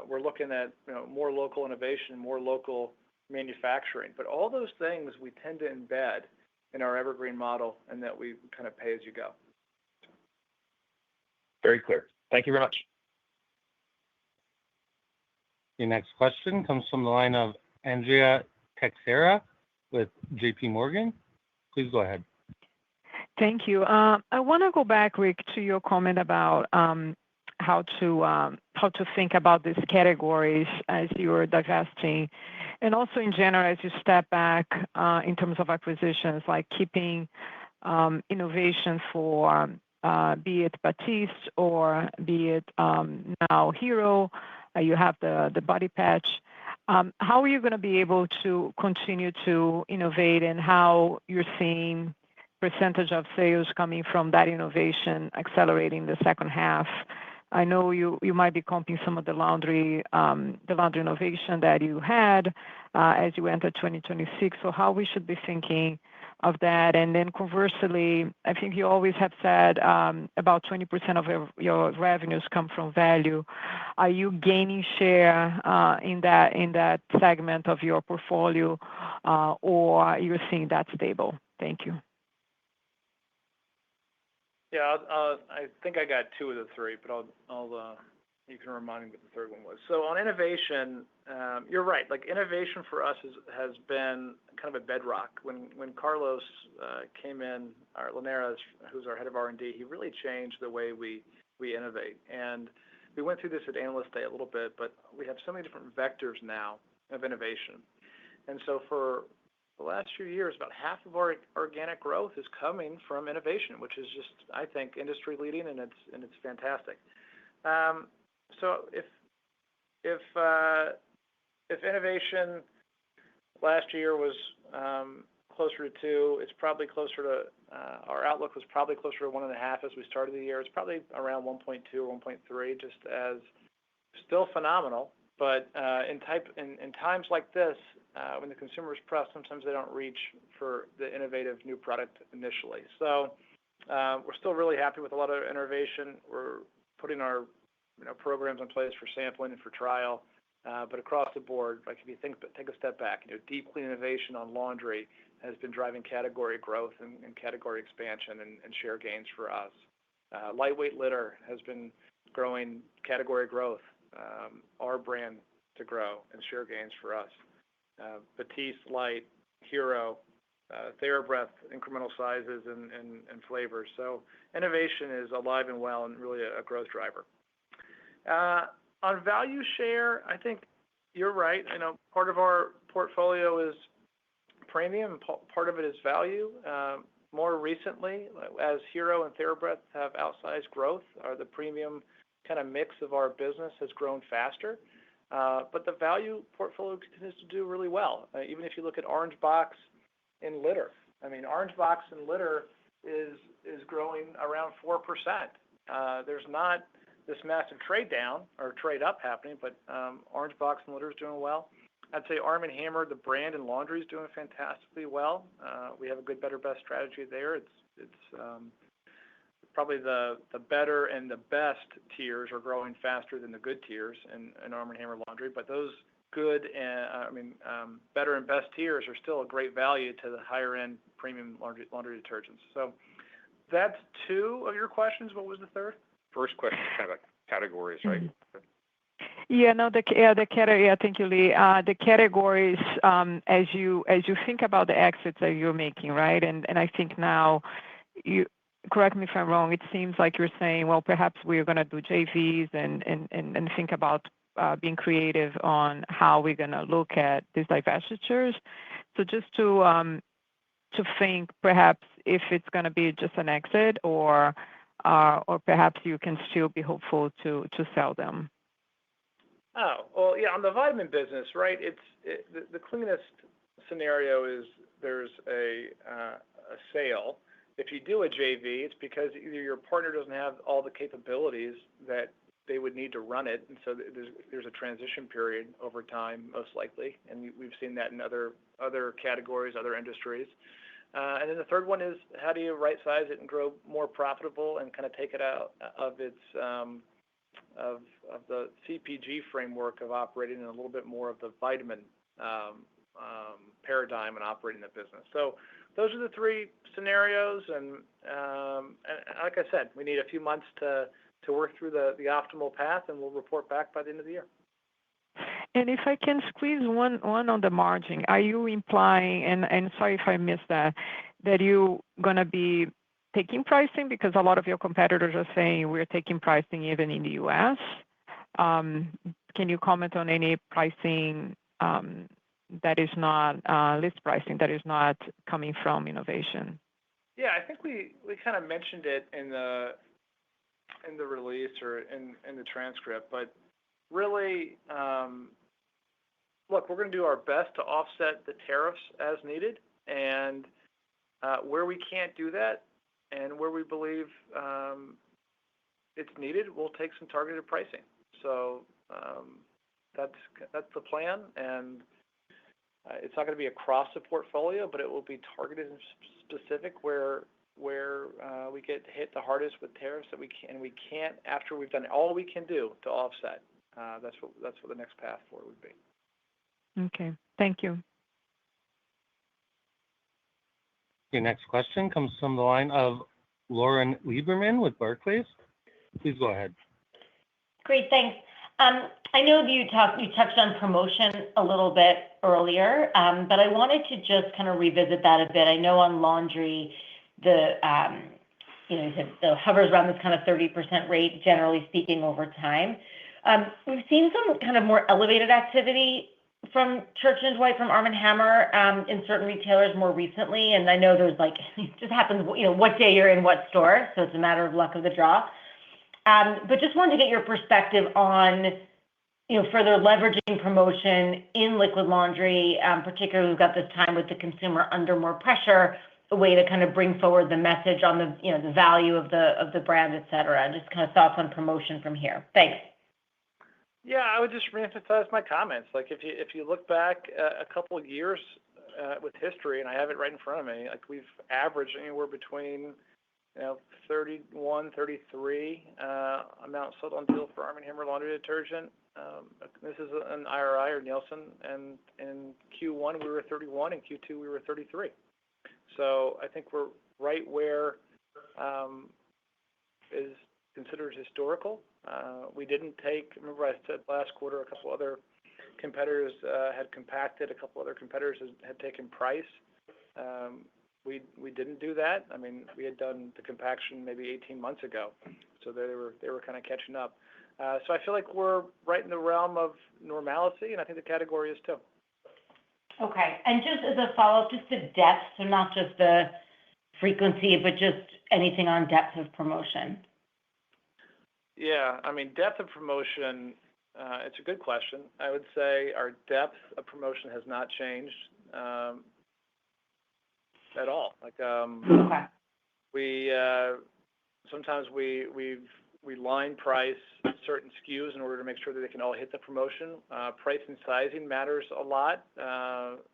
We're looking at more local innovation, more local manufacturing. But all those things we tend to embed in our evergreen model, and that we kind of pay as you go. Very clear. Thank you very much. Your next question comes from the line of Andrea Teixeira with JP Morgan. Please go ahead. Thank you. I want to go back, Rick, to your comment about how to think about these categories as you're divesting, and also in general as you step back in terms of acquisitions, like keeping innovation for be it Batiste or be it now Hero. You have the body patch. How are you going to be able to continue to innovate, and how you're seeing percentage of sales coming from that innovation accelerating the second half? I know you might be comping some of the laundry innovation that you had as you enter 2026. So how we should be thinking of that? And then conversely, I think you always have said about 20% of your revenues come from value. Are you gaining share in that segment of your portfolio, or are you seeing that stable? Thank you. Yeah, I think I got two of the three, but you can remind me what the third one was. So on innovation, you're right. Like, innovation for us has been kind of a bedrock. When Carlos came in, Linares, who's our head of R&D, he really changed the way we innovate. And we went through this at Analyst Day a little bit, but we have so many different vectors now of innovation. And so for the last few years, about half of our organic growth is coming from innovation, which is just, I think, industry leading, and it's fantastic. So if innovation last year was closer to 2, it's probably closer to our outlook was probably closer to 1.5 as we started the year. It's probably around 1.2 or 1.3, just as still phenomenal. But in times like this, when the consumer is pressed, sometimes they don't reach for the innovative new product initially. So we're still really happy with a lot of innovation. We're putting our programs in place for sampling and for trial. But across the board, like if you take a step back, deep clean innovation on laundry has been driving category growth and category expansion and share gains for us. Lightweight litter has been growing category growth, our brand to grow and share gains for us. Batiste, Light, Hero, TheraBreath, incremental sizes and flavors. So innovation is alive and well and really a growth driver. On value share, I think you're right. Part of our portfolio is premium, part of it is value. More recently, as Hero and TheraBreath have outsized growth, the premium kind of mix of our business has grown faster. But the value portfolio continues to do really well. Even if you look at Orange Box in litter, Orange Box in litter is growing around 4%. There's not this massive trade down or trade up happening, but Orange Box in litter is doing well. I'd say Arm & Hammer, the brand in laundry, is doing fantastically well. We have a good, better, best strategy there. It's probably the better and the best tiers are growing faster than the good tiers in Arm & Hammer laundry. But those good and better and best tiers are still a great value to the higher end premium laundry detergents. So That's two of your questions. What was the third? First question is kind of like categories, right? Yeah, no, thank you, Lee. The categories, as you think about the exits that you're making, right? And I think now, you correct me if I'm wrong, it seems like you're saying, well, perhaps we're going to do JVs and think about being creative on how we're going to look at these divestitures. So just to think perhaps if it's going to be just an exit or perhaps you can still be hopeful to sell them. Oh, well, yeah, on the vitamin business, right? The cleanest scenario is there's a sale. If you do a JV, it's because either your partner doesn't have all the capabilities that they would need to run it, and so there's a transition period over time, most likely, and we've seen that in other categories, other industries. And then the third one is how do you right-size it and grow more profitable and kind of take it out of its of the CPG framework of operating in a little bit more of the vitamin paradigm and operating the business. So those are the three scenarios, and like I said, we need a few months to work through the optimal path, and we'll report back by the end of the year. And if I can squeeze one on the margin, are you implying, and sorry if I missed that you're going to be taking pricing because a lot of your competitors are saying we're taking pricing even in the U.S.? Can you comment on any pricing that is not list pricing that is not coming from innovation? Yeah, I think we kind of mentioned it in the release or in the transcript, but really, look, we're going to do our best to offset the tariffs as needed, and where we can't do that and where we believe it's needed, we'll take some targeted pricing. So that's the plan, and it's not going to be across the portfolio, but it will be targeted and specific where we get hit the hardest with tariffs that we can't after we've done all we can do to offset. That's what the next path forward would be. Okay, thank you. Your next question comes from the line of Lauren Lieberman with Barclays. Please go ahead. Great, thanks. I know you touched on promotion a little bit earlier, but I wanted to just kind of revisit that a bit. I know on laundry, the hovers around this kind of 30% rate, generally speaking, over time. We've seen some kind of more elevated activity from Church & Dwight, from Arm & Hammer in certain retailers more recently, and I know there's it just happens, what day you're in what store, so it's a matter of luck of the draw. But just wanted to get your perspective on, further leveraging promotion in liquid laundry, particularly we've got this time with the consumer under more pressure, a way to kind of bring forward the message on the value of the brand, et cetera. Just kind of thoughts on promotion from here. Thanks. Yeah, I would just reemphasize my comments. Like if you look back a couple of years with history, and I have it right in front of me, like we've averaged anywhere between 31, 33 amount sold on deal for Arm & Hammer laundry detergent. This is an IRI or Nielsen, and in Q1 we were 31, in Q2 we were 33. So I think we're right where is considered historical. We didn't remember I said last quarter a couple other competitors had compacted, a couple other competitors had taken price. We didn't do that. I mean, we had done the compaction maybe 18 months ago, so they were kind of catching up. So I feel like we're right in the realm of normalcy, and I think the category is too. Okay, and just as a follow-up, just the depth, so not just the frequency, but just anything on depth of promotion. Yeah, I mean, depth of promotion, it's a good question. I would say our depth of promotion has not changed at all. Like, Okay. Sometimes we line price certain SKUs in order to make sure that they can all hit the promotion. Price and sizing matters a lot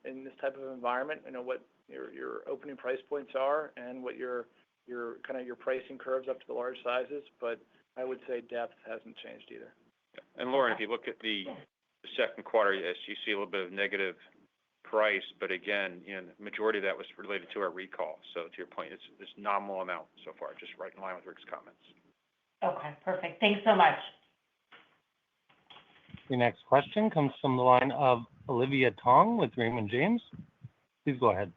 in this type of environment. What your opening price points are and what your pricing curves up to the large sizes. But I would say depth hasn't changed either. And Lauren, if you look at the second quarter, yes, you see a little bit of negative price, but again, the majority of that was related to our recall. So to your point, it's nominal amount so far, just right in line with Rick's comments. Okay, perfect. Thanks so much. Your next question comes from the line of Olivia Tong with Raymond James. Please go ahead.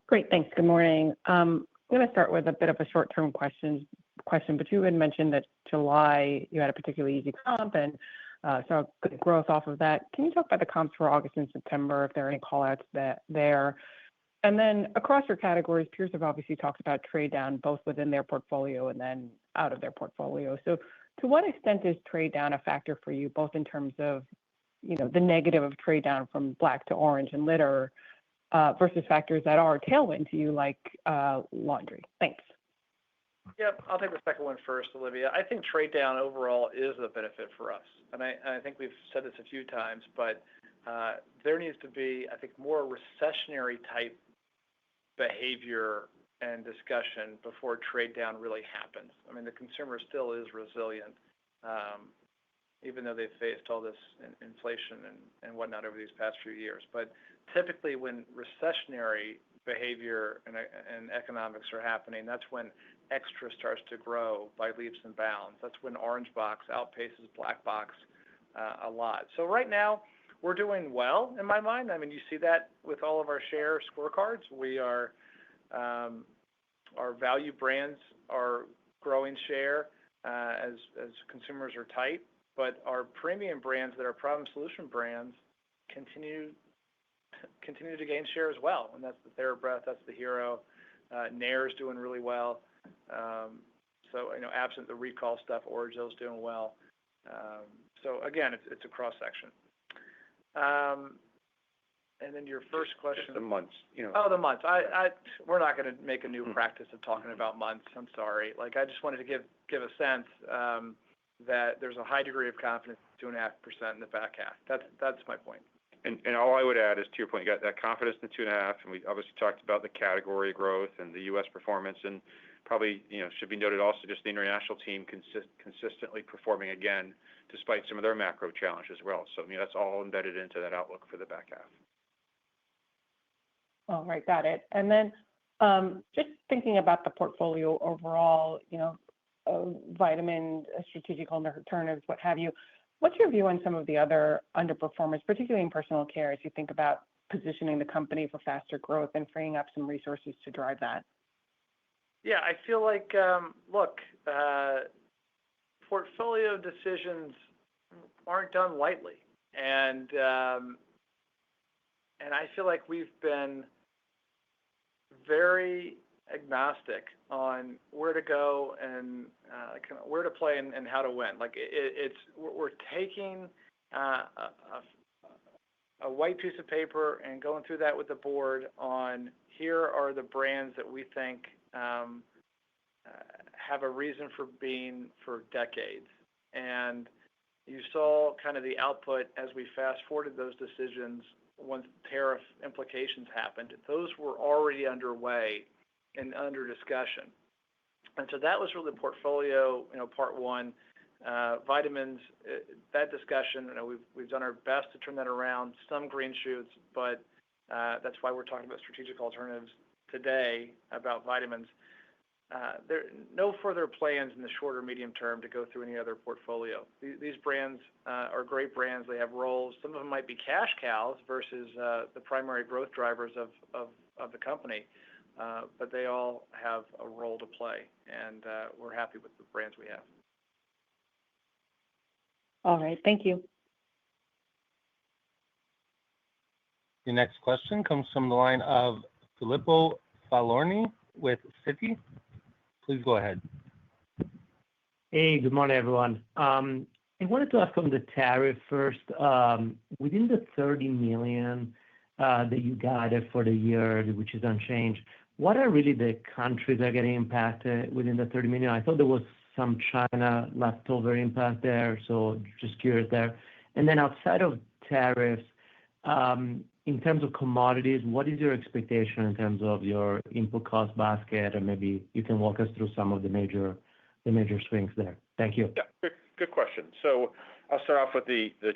Great, thanks. Good morning. I'm going to start with a bit of a short-term question, but you had mentioned that July you had a particularly easy comp and saw good growth off of that. Can you talk about the comps for August and September, if there are any callouts there? And then across your categories, peers have obviously talked about trade down both within their portfolio and then out of their portfolio. So to what extent is trade down a factor for you, both in terms of the negative of trade down from black to orange and litter versus factors that are a tailwind to you like laundry? Thanks. Yep, I'll take the second one first, Olivia. I think trade down overall is a benefit for us. And I think we've said this a few times, but there needs to be, I think, more recessionary type behavior and discussion before trade down really happens. I mean, the consumer still is resilient, even though they've faced all this inflation and whatnot over these past few years. But typically when recessionary behavior and economics are happening, that's when extra starts to grow by leaps and bounds. That's when orange box outpaces black box a lot. So right now, we're doing well in my mind. I mean, you see that with all of our share scorecards. Our value brands are growing share as consumers are tight, but our premium brands that are problem solution brands continue to gain share as well. And that's the TheraBreath, that's the Hero. Nair is doing really well. So, absent the recall stuff, Origel's doing well. So again, it's a cross section. And then your first question. The months. Oh, the months. We're not going to make a new practice of talking about months. I'm sorry. I just wanted to give a sense that there's a high degree of confidence, 2.5% in the back half. That's my point. And all I would add is, to your point, you got that confidence in the 2.5%, and we obviously talked about the category growth and the U.S. performance, and probably should be noted also just the international team consistently performing again, despite some of their macro challenges as well. So that's all embedded into that outlook for the back half. All right, got it. And then just thinking about the portfolio overall, vitamin, strategic alternatives, what have you. What's your view on some of the other underperformers, particularly in personal care, as you think about positioning the company for faster growth and freeing up some resources to drive that? Yeah, I feel like, portfolio decisions aren't done lightly. And I feel like we've been very agnostic on where to go and where to play and how to win. We're taking a white piece of paper and going through that with the board on here are the brands that we think have a reason for being for decades. And you saw kind of the output as we fast forwarded those decisions once tariff implications happened. Those were already underway and under discussion. And so that was really the portfolio, part one. Vitamins, that discussion, we've done our best to turn that around, some green shoots, but that's why we're talking about strategic alternatives today about vitamins. There are no further plans in the short or medium term to go through any other portfolio. These brands are great brands. They have roles. Some of them might be cash cows versus the primary growth drivers of the company, but they all have a role to play, and we're happy with the brands we have. All right, thank you. Your next question comes from the line of Filippo Falorni with Citi. Please go ahead. Hey, good morning, everyone. I wanted to ask on the tariff first. Within the $30 million that you guided for the year, which is unchanged, what are really the countries that are getting impacted within the $30 million? I thought there was some China leftover impact there, so just curious there. And then outside of tariffs, in terms of commodities, what is your expectation in terms of your input cost basket? And maybe you can walk us through some of the major swings there. Thank you. Yeah, good question. So I'll start off with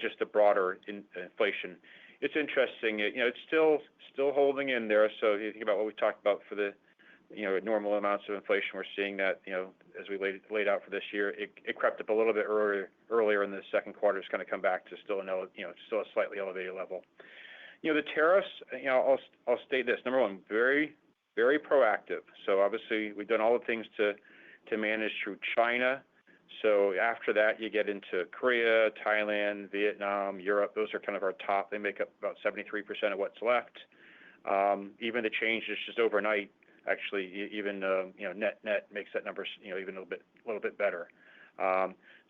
just the broader inflation. it's interesting. It's still holding in there. So you think about what we talked about for the normal amounts of inflation, we're seeing that as we laid out for this year, it crept up a little bit earlier in the second quarter. It's going to come back to still a slightly elevated level. The tariffs. I'll state this. Number one, very very proactive. So obviously we've done all the things to manage through China. So after that, you get into Korea, Thailand, Vietnam, Europe. Those are kind of our top. They make up about 73% of what's left. Even the change is just overnight. Actually, even net makes that number even a little bit better.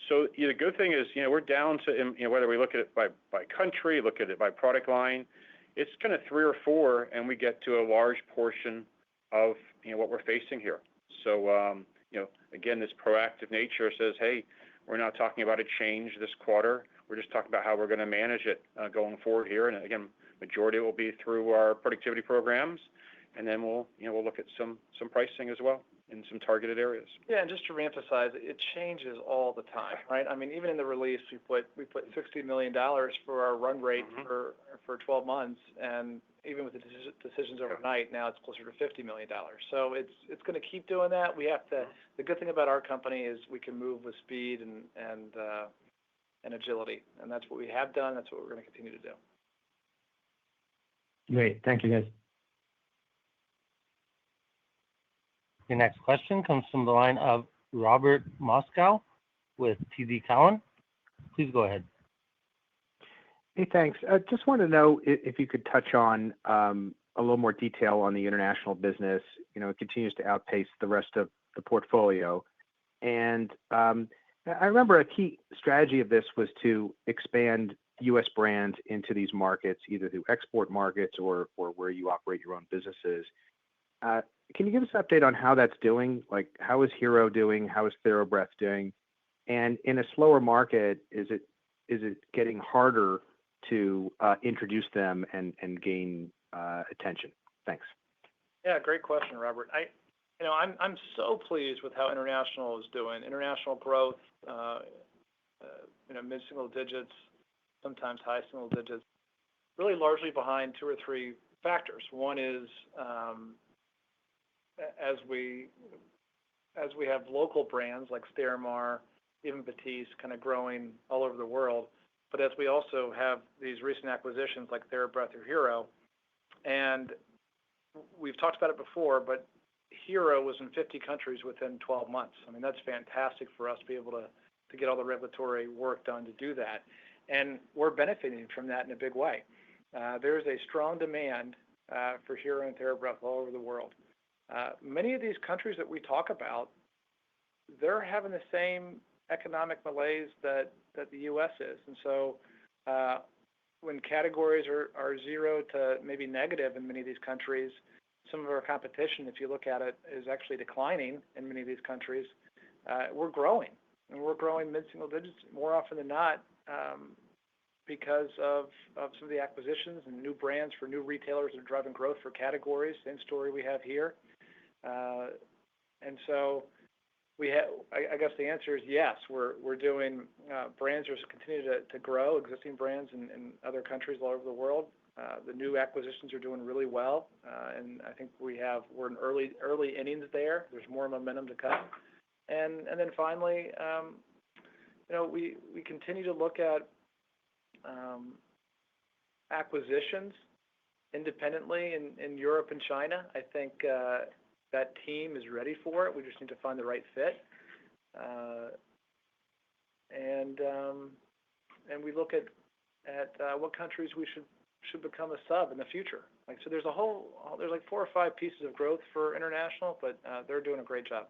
So the good thing is we're down to whether we look at it by country, look at it by product line, it's kind of 3 or 4, and we get to a large portion of what we're facing here. So again, this proactive nature says, hey, we're not talking about a change this quarter. We're just talking about how we're going to manage it going forward here. And again, majority will be through our productivity programs, and then we'll look at some pricing as well in some targeted areas. Yeah, and just to reemphasize, it changes all the time, right? I mean, even in the release, we put $60 million for our run rate for 12 months, and even with the decisions overnight, now it's closer to $50 million. So it's going to keep doing that. We have to. The good thing about our company is we can move with speed and agility, and that's what we have done. That's what we're going to continue to do. Great, thank you, guys. The next question comes from the line of Robert Moskow with TD Cowen. Please go ahead. Hey, thanks. Just want to know if you could touch on a little more detail on the international business. It continues to outpace the rest of the portfolio. And I remember a key strategy of this was to expand U.S. brands into these markets, either through export markets or where you operate your own businesses. Can you give us an update on how that's doing? Like, how is Hero doing? How is TheraBreath doing? And in a slower market, is it getting harder to introduce them and gain attention? Thanks. Yeah, great question, Robert. I'm so pleased with how international is doing. International growth, mid-single digits, sometimes high single digits, really largely behind 2 or 3 factors. One is as we have local brands like Sterimar, even Batiste, kind of growing all over the world, but as we also have these recent acquisitions like TheraBreath or Hero, and we've talked about it before, but Hero was in 50 countries within 12 months. I mean, that's fantastic for us to be able to get all the regulatory work done to do that, and we're benefiting from that in a big way. There is a strong demand for Hero and TheraBreath all over the world. Many of these countries that we talk about, they're having the same economic malaise that the U.S. is. And so when categories are 0 to maybe negative in many of these countries, some of our competition, if you look at it, is actually declining in many of these countries. We're growing, and we're growing mid-single digits more often than not because of some of the acquisitions and new brands for new retailers that are driving growth for categories. Same story we have here. And so I guess the answer is yes. We're doing brands are continue to grow, existing brands in other countries all over the world. The new acquisitions are doing really well, and I think we're in early innings there. There's more momentum to come, and then finally, we continue to look at acquisitions independently in Europe and China. I think that team is ready for it. We just need to find the right fit, and we look at what countries we should become a sub in the future. So there's like 4 or 5 pieces of growth for international, but they're doing a great job.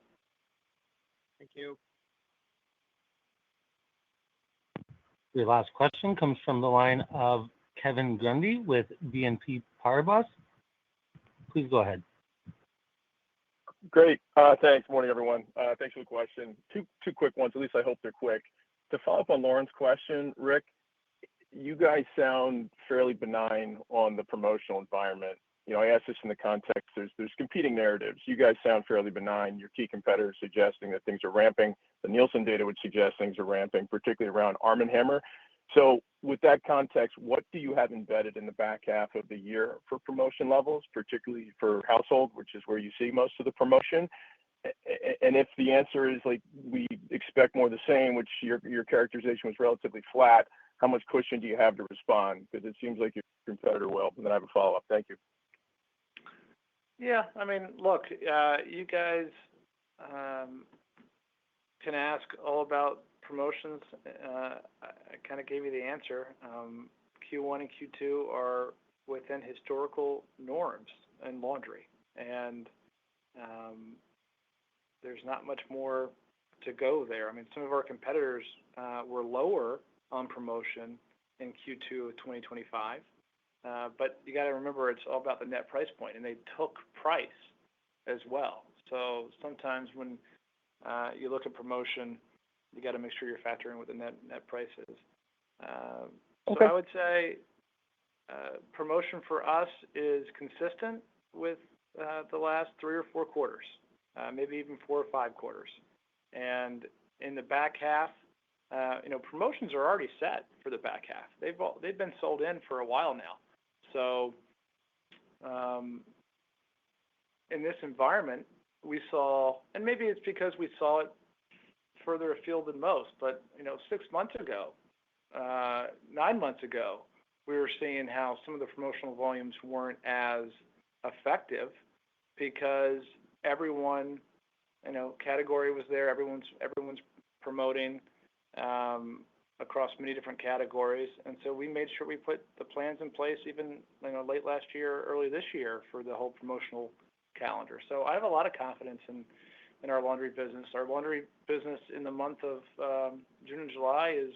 Thank you. Your last question comes from the line of Kevin Grundy with BNP Paribas. Please go ahead. Great. Thanks. Morning, everyone. Thanks for the question. Two quick ones. At least I hope they're quick. To follow up on Lauren's question, Rick, you guys sound fairly benign on the promotional environment. I asked this in the context, there's competing narratives. You guys sound fairly benign. Your key competitors suggesting that things are ramping. The Nielsen data would suggest things are ramping, particularly around Arm & Hammer. So with that context, what do you have embedded in the back half of the year for promotion levels, particularly for household, which is where you see most of the promotion? And if the answer is like we expect more of the same, which your characterization was relatively flat, how much cushion do you have to respond? Because it seems like your competitor will. And then I have a follow-up. Thank you. Yeah, I mean, look, you guys can ask all about promotions. I kind of gave you the answer. Q1 and Q2 are within historical norms in laundry, and there's not much more to go there. I mean, some of our competitors were lower on promotion in Q2 of 2025, but you got to remember it's all about the net price point, and they took price as well. So sometimes when you look at promotion, you got to make sure you're factoring what the net price is. So I would say promotion for us is consistent with the last 3 or 4 quarters, maybe even 4 or 5 quarters. And in the back half, promotions are already set for the back half. They've been sold in for a while now. So in this environment, we saw, and maybe it's because we saw it further afield than most, but 6 months ago, 9 months ago, we were seeing how some of the promotional volumes weren't as effective because everyone, category was there. Everyone's promoting across many different categories, and so we made sure we put the plans in place even late last year, early this year for the whole promotional calendar. So I have a lot of confidence in our laundry business. Our laundry business in the month of June and July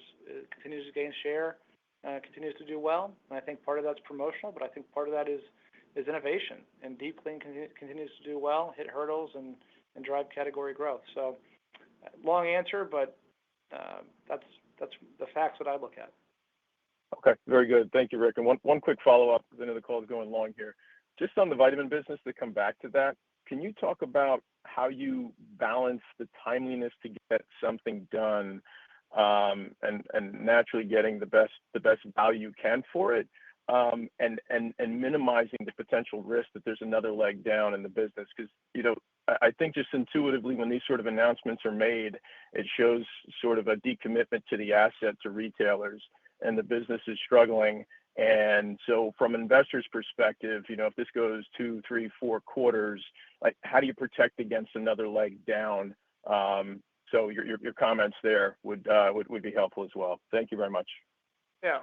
continues to gain share, continues to do well. And I think part of that's promotional, but I think part of that is innovation. And Deep Clean continues to do well, hit hurdles, and drive category growth. So long answer, but that's the facts that I look at. Okay, very good. Thank you, Rick. And one quick follow-up, because I know the call is going long here. Just on the vitamin business, to come back to that, can you talk about how you balance the timeliness to get something done and naturally getting the best value you can for it, and minimizing the potential risk that there's another leg down in the business? Because I think just intuitively when these sort of announcements are made, it shows sort of a decommitment to the asset to retailers, and the business is struggling. And so from an investor's perspective, if this goes 2, 3, 4 quarters, like how do you protect against another leg down? So your comments there would be helpful as well. Thank you very much. Yeah,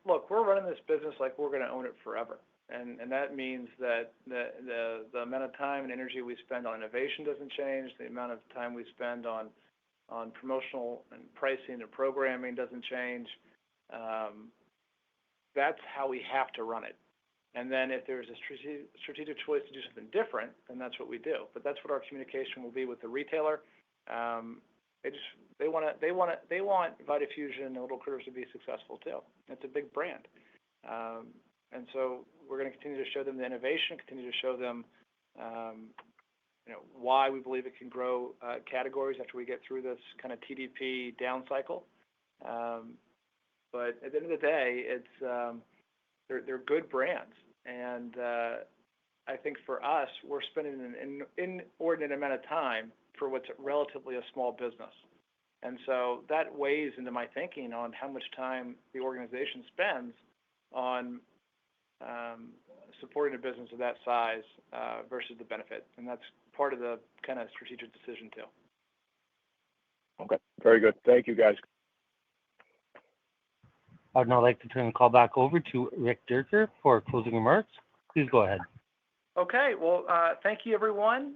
look, we're running this business like we're going to own it forever. And that means that the amount of time and energy we spend on innovation doesn't change. The amount of time we spend on promotional and pricing and programming doesn't change. That's how we have to run it. And then if there's a strategic choice to do something different, then that's what we do. But that's what our communication will be with the retailer. They want Vitafusion and Little Critters to be successful too. It's a big brand. And so we're going to continue to show them the innovation, continue to show them why we believe it can grow categories after we get through this kind of TDP down cycle. But at the end of the day, they're good brands. And I think for us, we're spending an inordinate amount of time for what's relatively a small business. And so that weighs into my thinking on how much time the organization spends on supporting a business of that size versus the benefit. And that's part of the kind of strategic decision too. Okay, very good. Thank you, guys. I'd now like to turn the call back over to Rick Dierker for closing remarks. Please go ahead. Okay, well, thank you, everyone.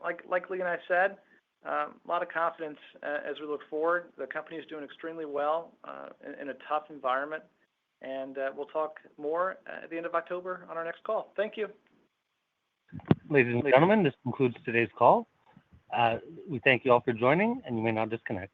Like Lee and I said, a lot of confidence as we look forward. The company is doing extremely well in a tough environment, and we'll talk more at the end of October on our next call. Thank you. Ladies and gentlemen, this concludes today's call. We thank you all for joining, and you may now disconnect.